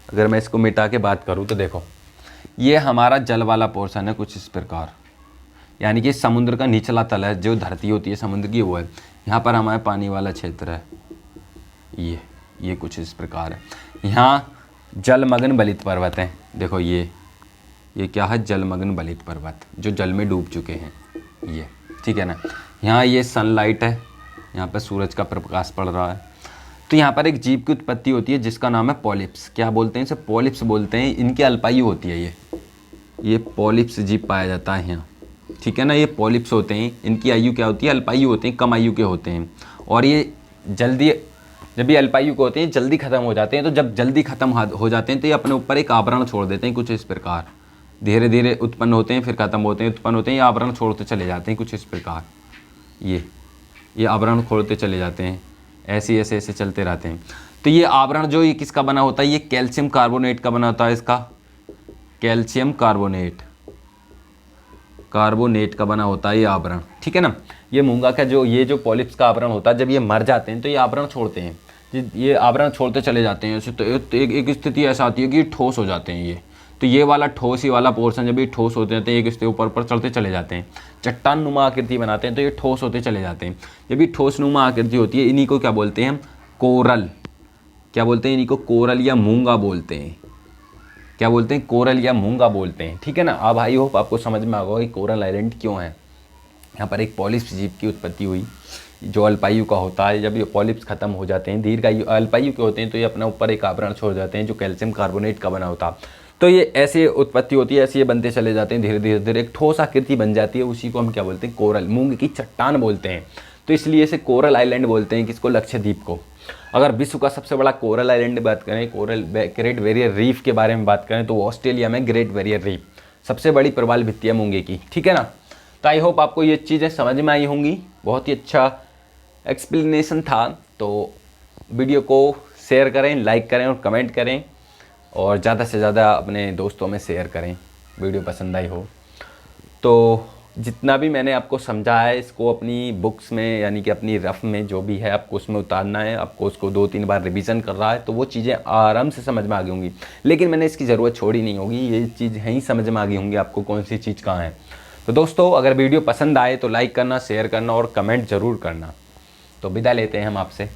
अगर मैं इसको मिटा के बात करूँ तो देखो ये हमारा जल वाला पोर्शन है कुछ इस प्रकार, यानी कि समुद्र का निचला तल है, जो धरती होती है समुद्र की वो है। यहाँ पर हमारे पानी वाला क्षेत्र है, ये कुछ इस प्रकार है। यहाँ जलमग्न बलित पर्वत हैं, देखो ये क्या है, जलमग्न बलित पर्वत जो जल में डूब चुके हैं, ये ठीक है ना। यहाँ ये सनलाइट है, यहाँ पर सूरज का प्रकाश पड़ रहा है। तो यहाँ पर एक जीव की उत्पत्ति होती है जिसका नाम है पॉलिप्स। क्या बोलते हैं इसे, पॉलिप्स बोलते हैं। इनकी अल्पायु होती है, ये पॉलिप्स जीव पाया जाता है यहाँ, ठीक है ना। ये पॉलिप्स होते हैं, इनकी आयु क्या होती है, अल्पायु होते हैं, कम आयु के होते हैं। और ये जल्दी, जब ये अल्पायु के होते हैं जल्दी खत्म हो जाते हैं। तो जब जल्दी खत्म हो जाते हैं तो ये अपने ऊपर एक आवरण छोड़ देते हैं कुछ इस प्रकार, धीरे धीरे उत्पन्न होते हैं, फिर खत्म होते हैं, उत्पन्न होते हैं, ये आवरण छोड़ते चले जाते हैं कुछ इस प्रकार। ये आवरण खोलते चले जाते हैं, ऐसे ऐसे चलते रहते हैं। तो ये आवरण जो ये किसका बना होता है, ये कैल्शियम कार्बोनेट का बना होता है, इसका कैल्शियम कार्बोनेट का बना होता है ये आवरण, ठीक है ना। ये मूंगा का जो पॉलिप्स का आवरण होता है, जब ये मर जाते हैं तो ये आवरण छोड़ते हैं, ये आवरण छोड़ते चले जाते हैं ऐसे। तो एक स्थिति ऐसा आती है कि ठोस हो जाते हैं ये। तो ये वाला ठोस ही वाला पोर्शन जब ये ठोस होते रहते हैं, एक स्थिति ऊपर चढ़ते चले जाते हैं, चट्टान नुमा आकृति बनाते हैं, तो ये ठोस होते चले जाते हैं। जब ये ठोस नुमा आकृति होती है, इन्हीं को क्या बोलते हैं हम, कोरल। क्या बोलते हैं, इन्हीं को कोरल या मूंगा बोलते हैं। क्या बोलते हैं, कोरल या मूंगा बोलते हैं, ठीक है ना। अब आई होप आपको समझ में आ गया कि कोरल आइलैंड क्यों है। यहाँ पर एक पॉलिप्स जीव की उत्पत्ति हुई जो अल्पायु का होता है। जब ये पॉलिप्स खत्म हो जाते हैं, दीर्घायु अल्पायु के होते हैं, तो ये अपना ऊपर एक आवरण छोड़ जाते हैं जो कैल्शियम कार्बोनेट का बना होता है। तो ये ऐसे उत्पत्ति होती है, ऐसे ये बनते चले जाते हैं, धीरे धीरे एक ठोस आकृति बन जाती है। उसी को हम क्या बोलते हैं, कोरल, मूंग की चट्टान बोलते हैं। तो इसलिए इसे कोरल आइलैंड बोलते हैं, किसको, लक्षद्वीप को। अगर विश्व का सबसे बड़ा कोरल आइलैंड बात करें, कोरल ग्रेट बैरियर रीफ के बारे में बात करें, तो ऑस्ट्रेलिया में ग्रेट बैरियर रीफ सबसे बड़ी प्रवाल भित्ति है मूंगे की, ठीक है ना। तो आई होप आपको ये चीज़ें समझ में आई होंगी। बहुत ही अच्छा एक्सप्लेनेशन था। तो वीडियो को शेयर करें, लाइक करें और कमेंट करें, और ज़्यादा से ज़्यादा अपने दोस्तों में शेयर करें वीडियो पसंद आई हो तो। जितना भी मैंने आपको समझाया है, इसको अपनी बुक्स में, यानी कि अपनी रफ में जो भी है आपको उसमें उतारना है। आपको उसको 2-3 बार रिवीजन कर रहा है तो वो चीज़ें आराम से समझ में आ गई होंगी। लेकिन मैंने इसकी ज़रूरत छोड़ी नहीं होगी, ये चीज़ यहीं समझ में आ गई होंगी आपको कौन सी चीज़ कहाँ है। तो दोस्तों, अगर वीडियो पसंद आए तो लाइक करना, शेयर करना और कमेंट ज़रूर करना। तो विदा लेते हैं हम आपसे।